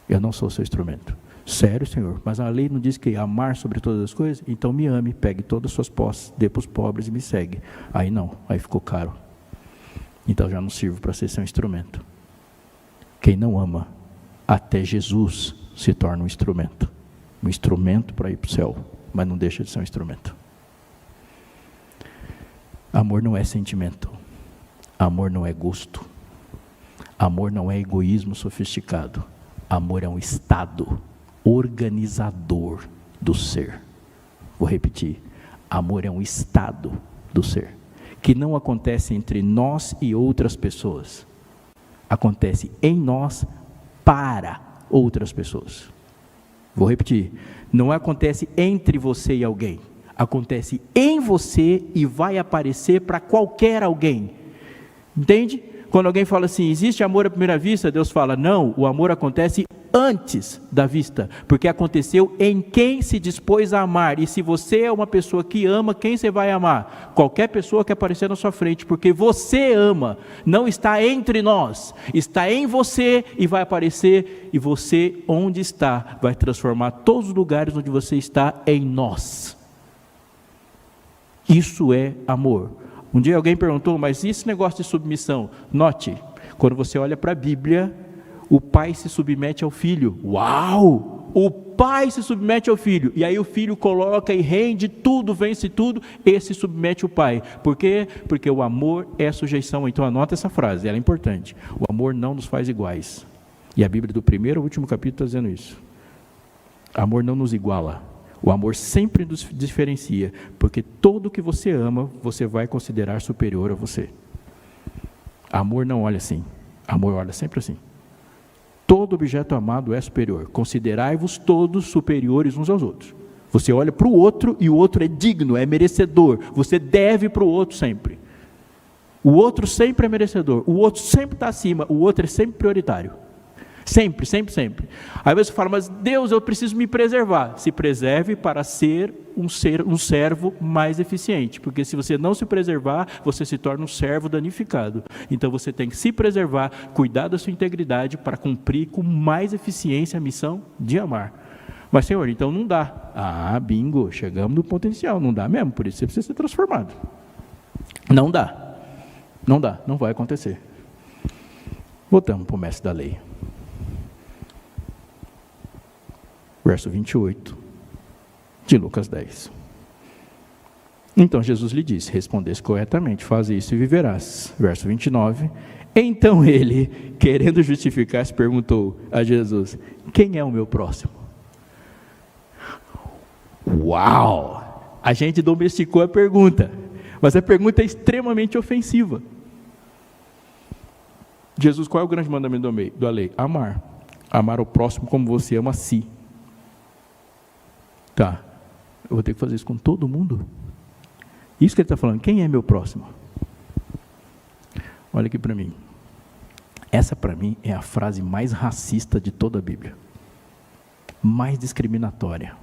Eu não sou seu instrumento. Sério, Senhor? Mas a lei não diz que amar sobre todas as coisas? Então me ame, pegue todas as suas posses, dê para os pobres e me segue. Aí não, aí ficou caro. Então já não sirvo para ser seu instrumento. Quem não ama, até Jesus se torna um instrumento. Um instrumento para ir para o céu, mas não deixa de ser um instrumento. Amor não é sentimento. Amor não é gosto. Amor não é egoísmo sofisticado. Amor é um estado organizador do ser. Vou repetir. Amor é um estado do ser, que não acontece entre nós e outras pessoas. Acontece em nós para outras pessoas. Vou repetir. Não acontece entre você e alguém. Acontece em você e vai aparecer para qualquer alguém. Entende? Quando alguém fala assim, existe amor à primeira vista? Deus fala, não, o amor acontece antes da vista, porque aconteceu em quem se dispôs a amar. E se você é uma pessoa que ama, quem você vai amar? Qualquer pessoa que aparecer na sua frente, porque você ama, não está entre nós, está em você e vai aparecer, e você onde está, vai transformar todos os lugares onde você está em nós. Isso é amor. Um dia alguém perguntou, mas e esse negócio de submissão? Note, quando você olha para a Bíblia, o pai se submete ao filho. Uau! O pai se submete ao filho. E aí o filho coloca e rende tudo, vence tudo, esse submete o pai. Por quê? Porque o amor é sujeição. Então anota essa frase, ela é importante. O amor não nos faz iguais. E a Bíblia do primeiro ao último capítulo está dizendo isso. Amor não nos iguala. O amor sempre nos diferencia, porque todo que você ama, você vai considerar superior a você. Amor não olha assim. Amor olha sempre assim. Todo objeto amado é superior. Considerai-vos todos superiores uns aos outros. Você olha para o outro e o outro é digno, é merecedor. Você deve para o outro sempre. O outro sempre é merecedor. O outro sempre está acima. O outro é sempre prioritário. Sempre, sempre, sempre. Aí você fala, mas Deus, eu preciso me preservar. Se preserve para ser um servo mais eficiente. Porque se você não se preservar, você se torna um servo danificado. Então você tem que se preservar, cuidar da sua integridade para cumprir com mais eficiência a missão de amar. Mas Senhor, então não dá. Ah, bingo, chegamos no potencial. Não dá mesmo, por isso você precisa ser transformado. Não dá. Não dá, não vai acontecer. Voltamos para o mestre da lei. Verso 28 de Lucas 10. Então Jesus lhe disse, respondesse corretamente, faz isso e viverás. Verso 29. Então ele, querendo justificar-se, perguntou a Jesus, quem é o meu próximo? Uau! A gente domesticou a pergunta, mas a pergunta é extremamente ofensiva. Jesus, qual é o grande mandamento da lei? Amar. Amar o próximo como você ama a si. Tá, eu vou ter que fazer isso com todo mundo? Isso que ele está falando, quem é meu próximo? Olha aqui para mim. Essa para mim é a frase mais racista de toda a Bíblia. Mais discriminatória,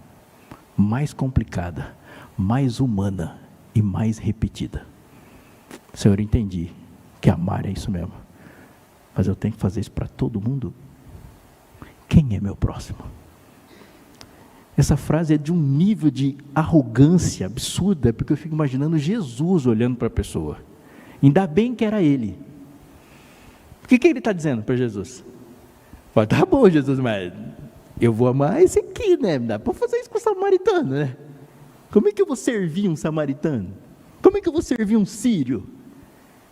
mais complicada, mais humana e mais repetida. Senhor, eu entendi que amar é isso mesmo. Mas eu tenho que fazer isso para todo mundo? Quem é meu próximo? Essa frase é de um nível de arrogância absurda, porque eu fico imaginando Jesus olhando para a pessoa. Ainda bem que era ele. O que ele está dizendo para Jesus? Fala, tá bom, Jesus, mas eu vou amar esse aqui, né? Dá para fazer isso com o samaritano, né? Como é que eu vou servir um samaritano? Como é que eu vou servir um sírio?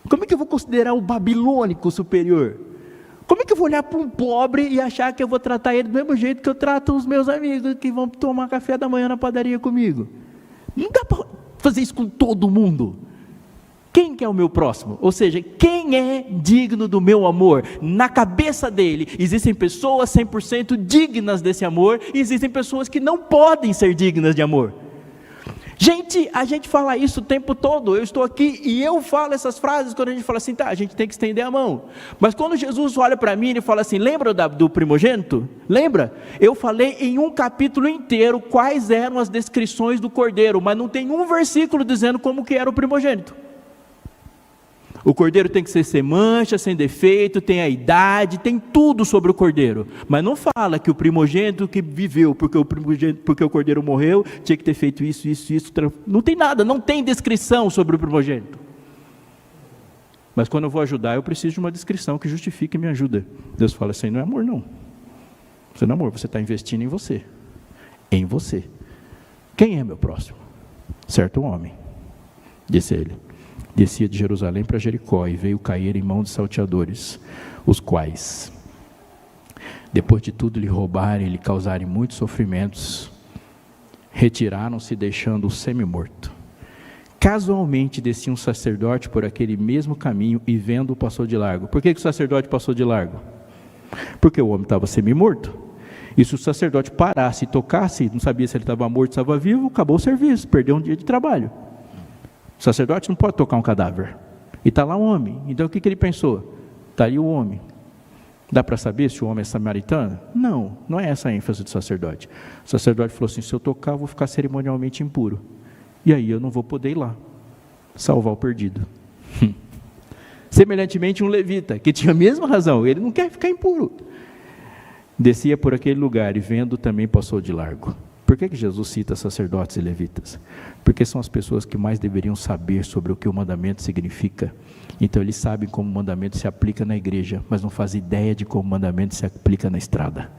Como é que eu vou considerar o babilônico superior? Como é que eu vou olhar para um pobre e achar que eu vou tratar ele do mesmo jeito que eu trato os meus amigos que vão tomar café da manhã na padaria comigo? Não dá para fazer isso com todo mundo. Quem que é o meu próximo? Ou seja, quem é digno do meu amor? Na cabeça dele, existem pessoas 100% dignas desse amor e existem pessoas que não podem ser dignas de amor. Gente, a gente fala isso o tempo todo. Eu estou aqui e eu falo essas frases quando a gente fala assim, tá, a gente tem que estender a mão. Mas quando Jesus olha para mim e fala assim, lembra do primogênito? Lembra? Eu falei em um capítulo inteiro quais eram as descrições do cordeiro, mas não tem um versículo dizendo como que era o primogênito. O cordeiro tem que ser sem mancha, sem defeito, tem a idade, tem tudo sobre o cordeiro. Mas não fala que o primogênito que viveu, porque o cordeiro morreu, tinha que ter feito isso. Não tem nada, não tem descrição sobre o primogênito. Mas quando eu vou ajudar, eu preciso de uma descrição que justifique e me ajuda. Deus fala assim, não é amor não. Isso não é amor, você está investindo em você. Em você. Quem é meu próximo? Certo homem, disse ele. Descia de Jerusalém para Jericó e veio cair em mão de salteadores, os quais, depois de tudo lhe roubarem e lhe causarem muitos sofrimentos, retiraram-se deixando-o semi-morto. Casualmente descia um sacerdote por aquele mesmo caminho e vendo-o passou de largo. Por que o sacerdote passou de largo? Porque o homem estava semi-morto. E se o sacerdote parasse e tocasse, não sabia se ele estava morto ou estava vivo, acabou o serviço, perdeu um dia de trabalho. O sacerdote não pode tocar um cadáver. E está lá um homem. Então o que ele pensou? Está ali o homem. Dá para saber se o homem é samaritano? Não, não é essa a ênfase do sacerdote. O sacerdote falou assim, se eu tocar eu vou ficar cerimonialmente impuro. E aí eu não vou poder ir lá salvar o perdido. Semelhantemente um levita, que tinha a mesma razão, ele não quer ficar impuro. Descia por aquele lugar e vendo também passou de largo. Por que Jesus cita sacerdotes e levitas? Porque são as pessoas que mais deveriam saber sobre o que o mandamento significa. Então eles sabem como o mandamento se aplica na igreja, mas não fazem ideia de como o mandamento se aplica na estrada.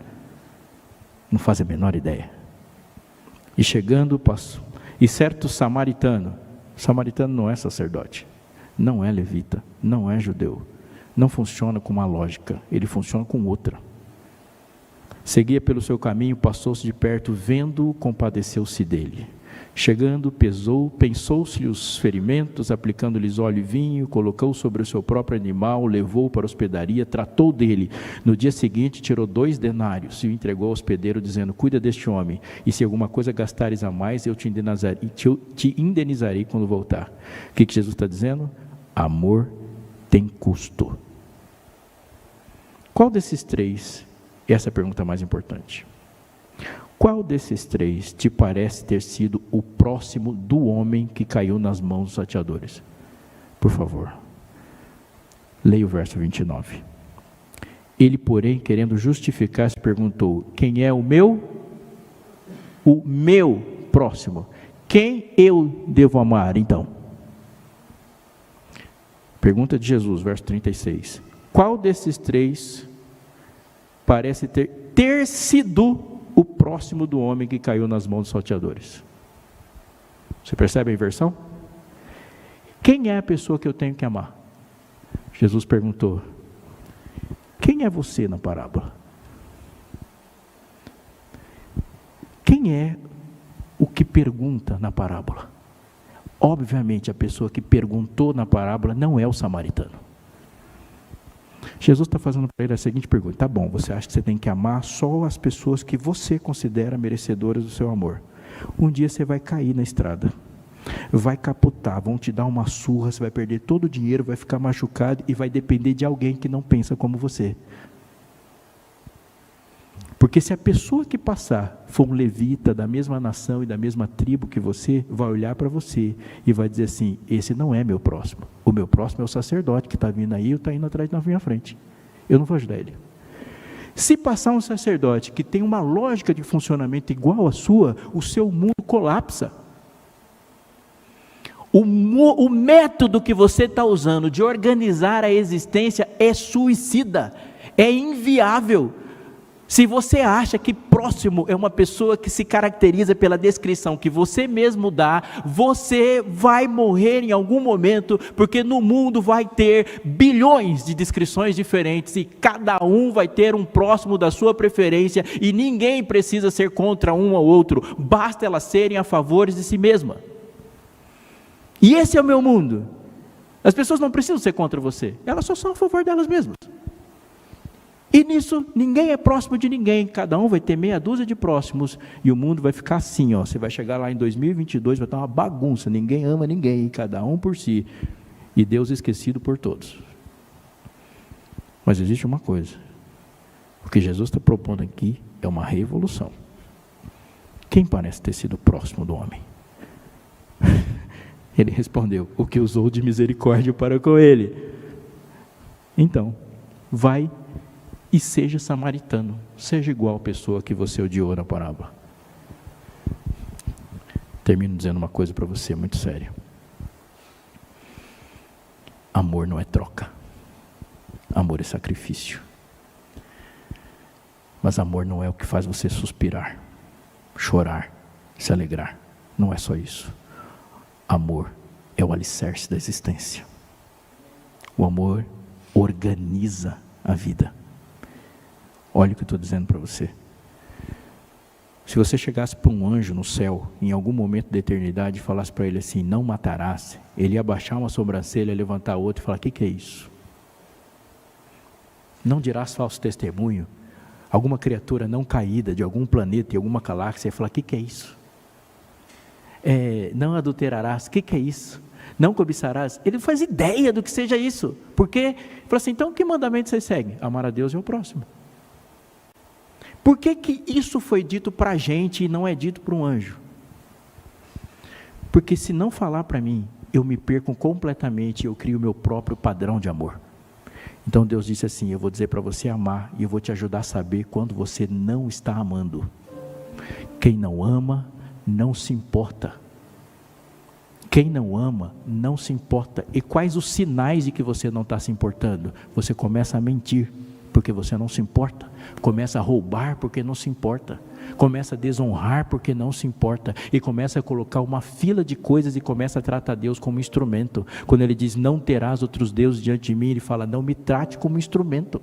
Não fazem a menor ideia. E chegando, passou. E certo samaritano não é sacerdote, não é levita, não é judeu, não funciona com uma lógica, ele funciona com outra. Seguia pelo seu caminho, passou-se de perto, vendo-o, compadeceu-se dele. Chegando, pensou-se-lhe os ferimentos, aplicando-lhes óleo e vinho, colocou sobre o seu próprio animal, levou-o para a hospedaria, tratou dele. No dia seguinte, tirou 2 denários e o entregou ao hospedeiro, dizendo: cuida deste homem, e se alguma coisa gastares a mais, eu te indenizarei quando voltar. O que Jesus está dizendo? Amor tem custo. Qual desses 3? Essa é a pergunta mais importante. Qual desses 3 te parece ter sido o próximo do homem que caiu nas mãos dos salteadores? Por favor, leia o verso 29. Ele, porém, querendo justificar-se, perguntou: quem é o meu próximo? Quem eu devo amar, então? Pergunta de Jesus, verso 36. Qual desses 3 parece ter sido o próximo do homem que caiu nas mãos dos salteadores? Você percebe a inversão? Quem é a pessoa que eu tenho que amar? Jesus perguntou: quem é você na parábola? Quem é o que pergunta na parábola? Obviamente, a pessoa que perguntou na parábola não é o samaritano. Jesus está fazendo para ele a seguinte pergunta: tá bom, você acha que você tem que amar só as pessoas que você considera merecedoras do seu amor. Um dia você vai cair na estrada, vai capotar, vão te dar uma surra, você vai perder todo o dinheiro, vai ficar machucado e vai depender de alguém que não pensa como você. Porque se a pessoa que passar for um levita da mesma nação e da mesma tribo que você, vai olhar para você e vai dizer assim: esse não é meu próximo. O meu próximo é o sacerdote que está vindo aí, ou está indo atrás na minha frente. Eu não vou ajudar ele. Se passar um sacerdote que tem uma lógica de funcionamento igual à sua, o seu mundo colapsa. O método que você está usando de organizar a existência é suicida, é inviável. Se você acha que próximo é uma pessoa que se caracteriza pela descrição que você mesmo dá, você vai morrer em algum momento, porque no mundo vai ter bilhões de descrições diferentes e cada um vai ter um próximo da sua preferência e ninguém precisa ser contra um ou outro, basta elas serem a favor de si mesma. E esse é o meu mundo. As pessoas não precisam ser contra você, elas só são a favor delas mesmas. E nisso, ninguém é próximo de ninguém, cada um vai ter meia dúzia de próximos, e o mundo vai ficar assim, ó. Você vai chegar lá em 2022, vai estar uma bagunça, ninguém ama ninguém, cada um por si, e Deus esquecido por todos. Mas existe uma coisa, o que Jesus está propondo aqui é uma revolução. Quem parece ter sido próximo do homem? Ele respondeu: o que usou de misericórdia para com ele. Então, vai e seja samaritano, seja igual a pessoa que você odiou na parábola. Termino dizendo uma coisa para você muito séria. Amor não é troca, amor é sacrifício. Mas amor não é o que faz você suspirar, chorar, se alegrar. Não é só isso. Amor é o alicerce da existência. O amor organiza a vida. Olha o que eu estou dizendo para você. Se você chegasse para um anjo no céu, em algum momento da eternidade, e falasse para ele assim: não matarás, ele ia baixar uma sobrancelha, levantar outra e falar: o que é isso? Não dirás falso testemunho. Alguma criatura não caída de algum planeta, de alguma galáxia, ia falar: o que é isso? Não adulterarás, o que é isso? Não cobiçarás. Ele não faz ideia do que seja isso. Porque, ele fala assim: então que mandamento você segue? Amar a Deus e ao próximo. Por que isso foi dito para a gente e não é dito para um anjo? Porque se não falar para mim, eu me perco completamente, eu crio o meu próprio padrão de amor. Então Deus disse assim: eu vou dizer para você amar e eu vou te ajudar a saber quando você não está amando. Quem não ama, não se importa. Quem não ama, não se importa. E quais os sinais de que você não está se importando? Você começa a mentir, porque você não se importa. Começa a roubar porque não se importa. Começa a desonrar porque não se importa. E começa a colocar uma fila de coisas e começa a tratar Deus como instrumento. Quando ele diz: não terás outros deuses diante de mim, ele fala: não me trate como instrumento.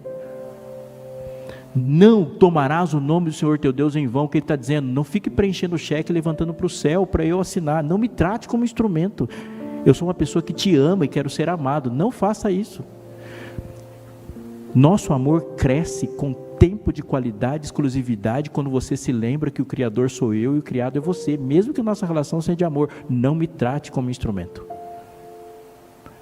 Não tomarás o nome do Senhor teu Deus em vão, que Ele está dizendo. Não fique preenchendo o cheque e levantando para o céu para eu assinar. Não me trate como instrumento. Eu sou uma pessoa que te ama e quero ser amado. Não faça isso. Nosso amor cresce com tempo de qualidade, exclusividade, quando você se lembra que o Criador sou eu e o criado é você, mesmo que nossa relação seja de amor. Não me trate como instrumento.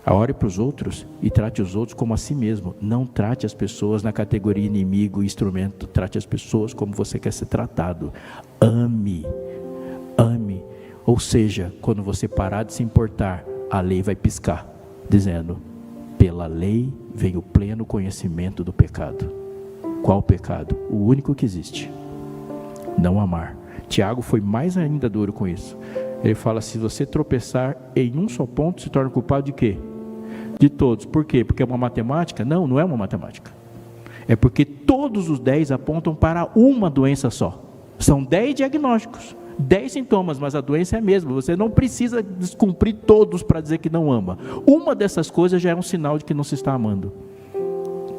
Ore para os outros e trate os outros como a si mesmo. Não trate as pessoas na categoria inimigo e instrumento. Trate as pessoas como você quer ser tratado. Ame. Ame. Ou seja, quando você parar de se importar, a lei vai piscar, dizendo: pela lei vem o pleno conhecimento do pecado. Qual pecado? O único que existe: não amar. Tiago foi mais ainda duro com isso. Ele fala: se você tropeçar em um só ponto, se torna culpado de quê? De todos. Por quê? Porque é uma matemática? Não, não é uma matemática. É porque todos os 10 apontam para uma doença só. São 10 diagnósticos, 10 sintomas, mas a doença é a mesma. Você não precisa descumprir todos para dizer que não ama. Uma dessas coisas já é um sinal de que não se está amando.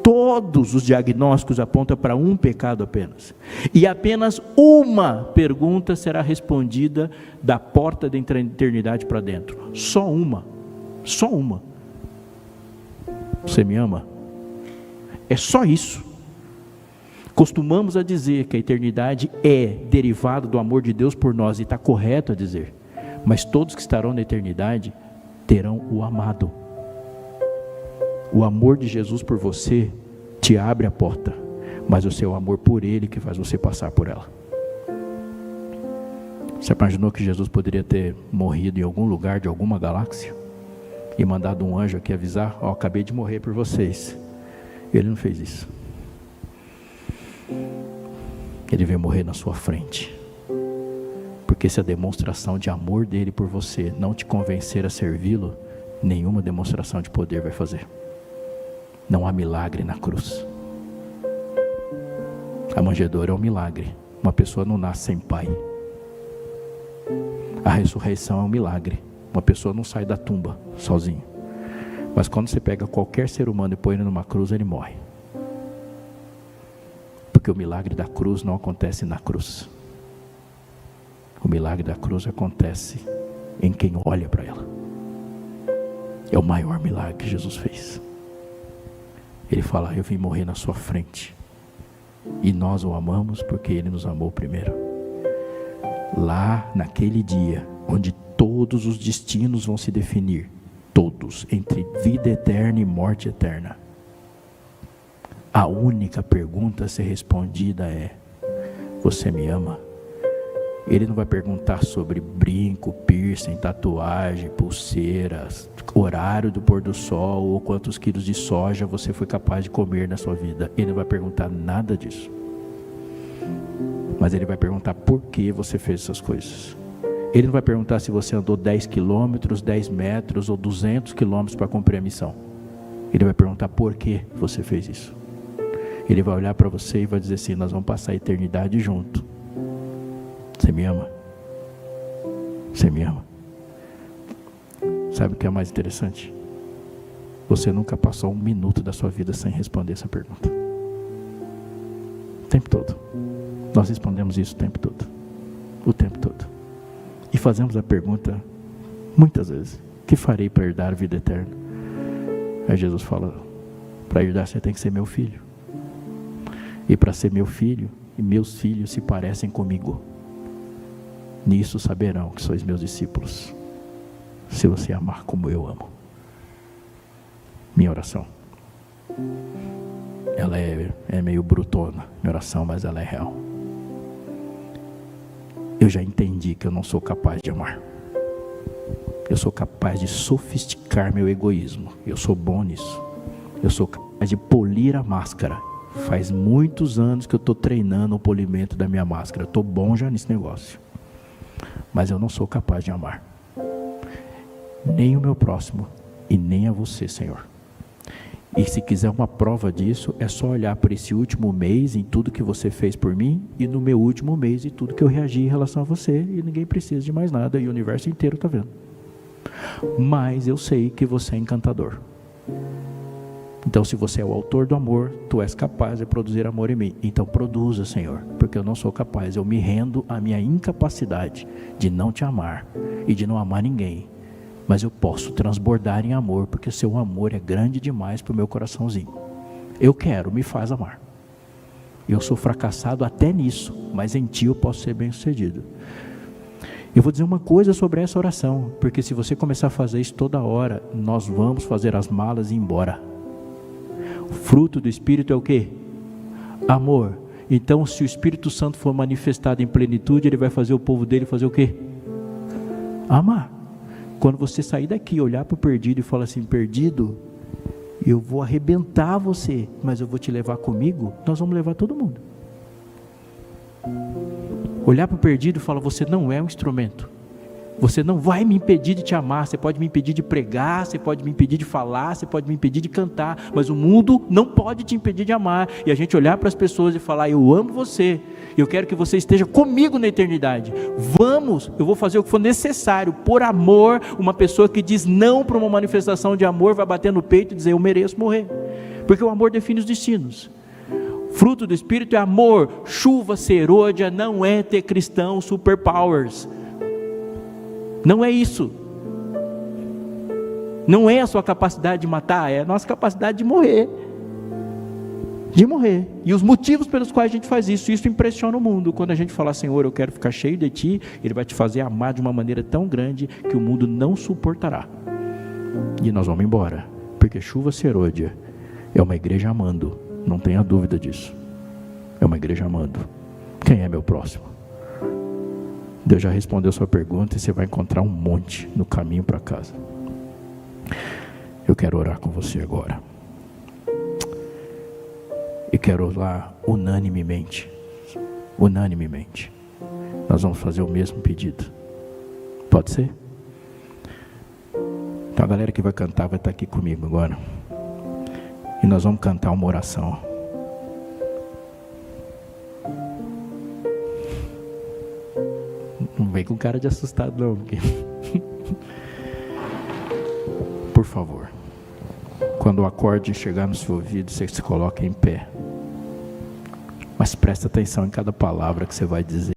Todos os diagnósticos apontam para um pecado apenas. E apenas uma pergunta será respondida da porta da eternidade para dentro. Só uma. Só uma. Você me ama? É só isso. Costumamos a dizer que a eternidade é derivada do amor de Deus por nós, e está correto a dizer. Mas todos que estarão na eternidade terão o amado. O amor de Jesus por você te abre a porta, mas o seu amor por Ele que faz você passar por ela. Você imaginou que Jesus poderia ter morrido em algum lugar de alguma galáxia e mandado um anjo aqui avisar: ó, acabei de morrer por vocês? Ele não fez isso. Ele veio morrer na sua frente, porque se a demonstração de amor dele por você não te convencer a servi-lo, nenhuma demonstração de poder vai fazer. Não há milagre na cruz. A manjedoura é um milagre. Uma pessoa não nasce sem pai. A ressurreição é um milagre. Uma pessoa não sai da tumba sozinho. Mas quando você pega qualquer ser humano e põe ele numa cruz, ele morre. Porque o milagre da cruz não acontece na cruz. O milagre da cruz acontece em quem olha para ela. É o maior milagre que Jesus fez. Ele fala: eu vim morrer na sua frente. E nós o amamos porque Ele nos amou primeiro. Lá naquele dia, onde todos os destinos vão se definir, todos, entre vida eterna e morte eterna, a única pergunta a ser respondida é: você me ama? Ele não vai perguntar sobre brinco, piercing, tatuagem, pulseiras, horário do pôr do sol ou quantos quilos de soja você foi capaz de comer na sua vida. Ele não vai perguntar nada disso. Mas ele vai perguntar por que você fez essas coisas. Ele não vai perguntar se você andou 10 quilômetros, 10 metros ou 200 quilômetros para cumprir a missão. Ele vai perguntar por que você fez isso. Ele vai olhar para você e vai dizer assim: nós vamos passar a eternidade junto. Você me ama? Você me ama? Sabe o que é mais interessante? Você nunca passou um minuto da sua vida sem responder essa pergunta. O tempo todo. Nós respondemos isso o tempo todo. O tempo todo. E fazemos a pergunta muitas vezes: que farei para herdar a vida eterna? Aí Jesus fala: para herdar você tem que ser meu filho. E para ser meu filho, e meus filhos se parecem comigo. Nisso saberão que sois meus discípulos, se você amar como eu amo. Minha oração, ela é meio brutona, minha oração, mas ela é real. Eu já entendi que eu não sou capaz de amar. Eu sou capaz de sofisticar meu egoísmo. Eu sou bom nisso. Eu sou capaz de polir a máscara. Faz muitos anos que eu estou treinando o polimento da minha máscara. Eu estou bom já nesse negócio. Mas eu não sou capaz de amar. Nem o meu próximo e nem a você, Senhor. E se quiser uma prova disso, é só olhar para esse último mês em tudo que você fez por mim, e no meu último mês em tudo que eu reagi em relação a você, e ninguém precisa de mais nada, e o universo inteiro está vendo. Mas eu sei que você é encantador. Então, se você é o autor do amor, tu és capaz de produzir amor em mim. Então produza, Senhor, porque eu não sou capaz. Eu me rendo à minha incapacidade de não te amar e de não amar ninguém. Mas eu posso transbordar em amor, porque seu amor é grande demais para o meu coraçãozinho. Eu quero, me faz amar. Eu sou fracassado até nisso, mas em ti eu posso ser bem sucedido. Eu vou dizer uma coisa sobre essa oração, porque se você começar a fazer isso toda hora, nós vamos fazer as malas e ir embora. O fruto do Espírito é o quê? Amor. Então, se o Espírito Santo for manifestado em plenitude, ele vai fazer o povo dele fazer o quê? Amar. Quando você sair daqui, olhar para o perdido e falar assim: perdido, eu vou arrebentar você, mas eu vou te levar comigo, nós vamos levar todo mundo. Olhar para o perdido e falar: você não é um instrumento. Você não vai me impedir de te amar. Você pode me impedir de pregar, você pode me impedir de falar, você pode me impedir de cantar, mas o mundo não pode te impedir de amar. E a gente olhar para as pessoas e falar: eu amo você, eu quero que você esteja comigo na eternidade. Vamos, eu vou fazer o que for necessário, por amor. Uma pessoa que diz não para uma manifestação de amor vai bater no peito e dizer: eu mereço morrer, porque o amor define os destinos. Fruto do Espírito é amor. Chuva serôdia não é ter cristão superpowers. Não é isso. Não é a sua capacidade de matar, é a nossa capacidade de morrer. De morrer. E os motivos pelos quais a gente faz isso, isso impressiona o mundo. Quando a gente fala: Senhor, eu quero ficar cheio de ti, Ele vai te fazer amar de uma maneira tão grande que o mundo não suportará. E nós vamos embora, porque chuva serôdia é uma igreja amando, não tenha dúvida disso. É uma igreja amando. Quem é meu próximo? Deus já respondeu a sua pergunta e você vai encontrar um monte no caminho para casa. Eu quero orar com você agora. E quero orar unanimemente. Unanimemente. Nós vamos fazer o mesmo pedido. Pode ser? Então a galera que vai cantar vai estar aqui comigo agora. E nós vamos cantar uma oração. Não vem com cara de assustado não, porque... Por favor, quando o acorde chegar no seu ouvido, você se coloca em pé, mas presta atenção em cada palavra que você vai dizer.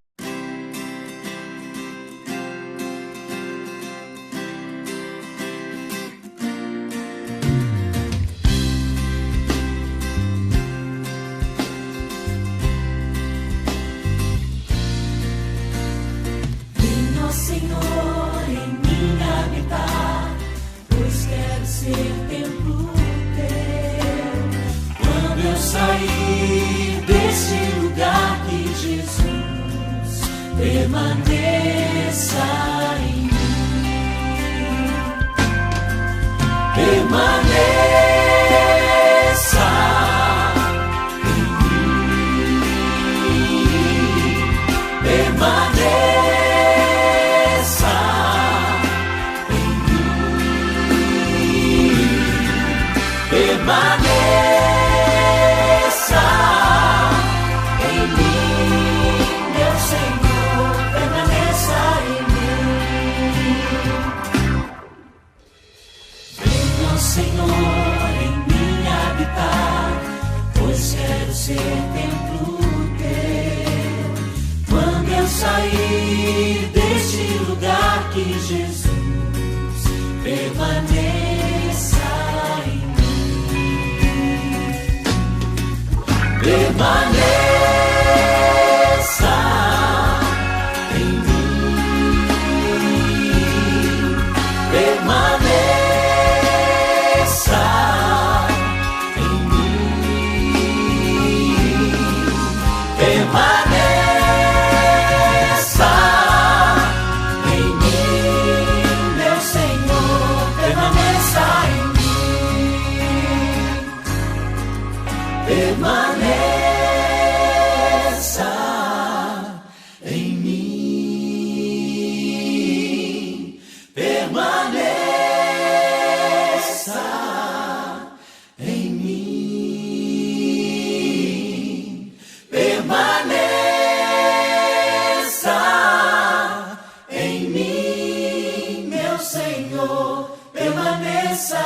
Senhor, permaneça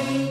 em mim.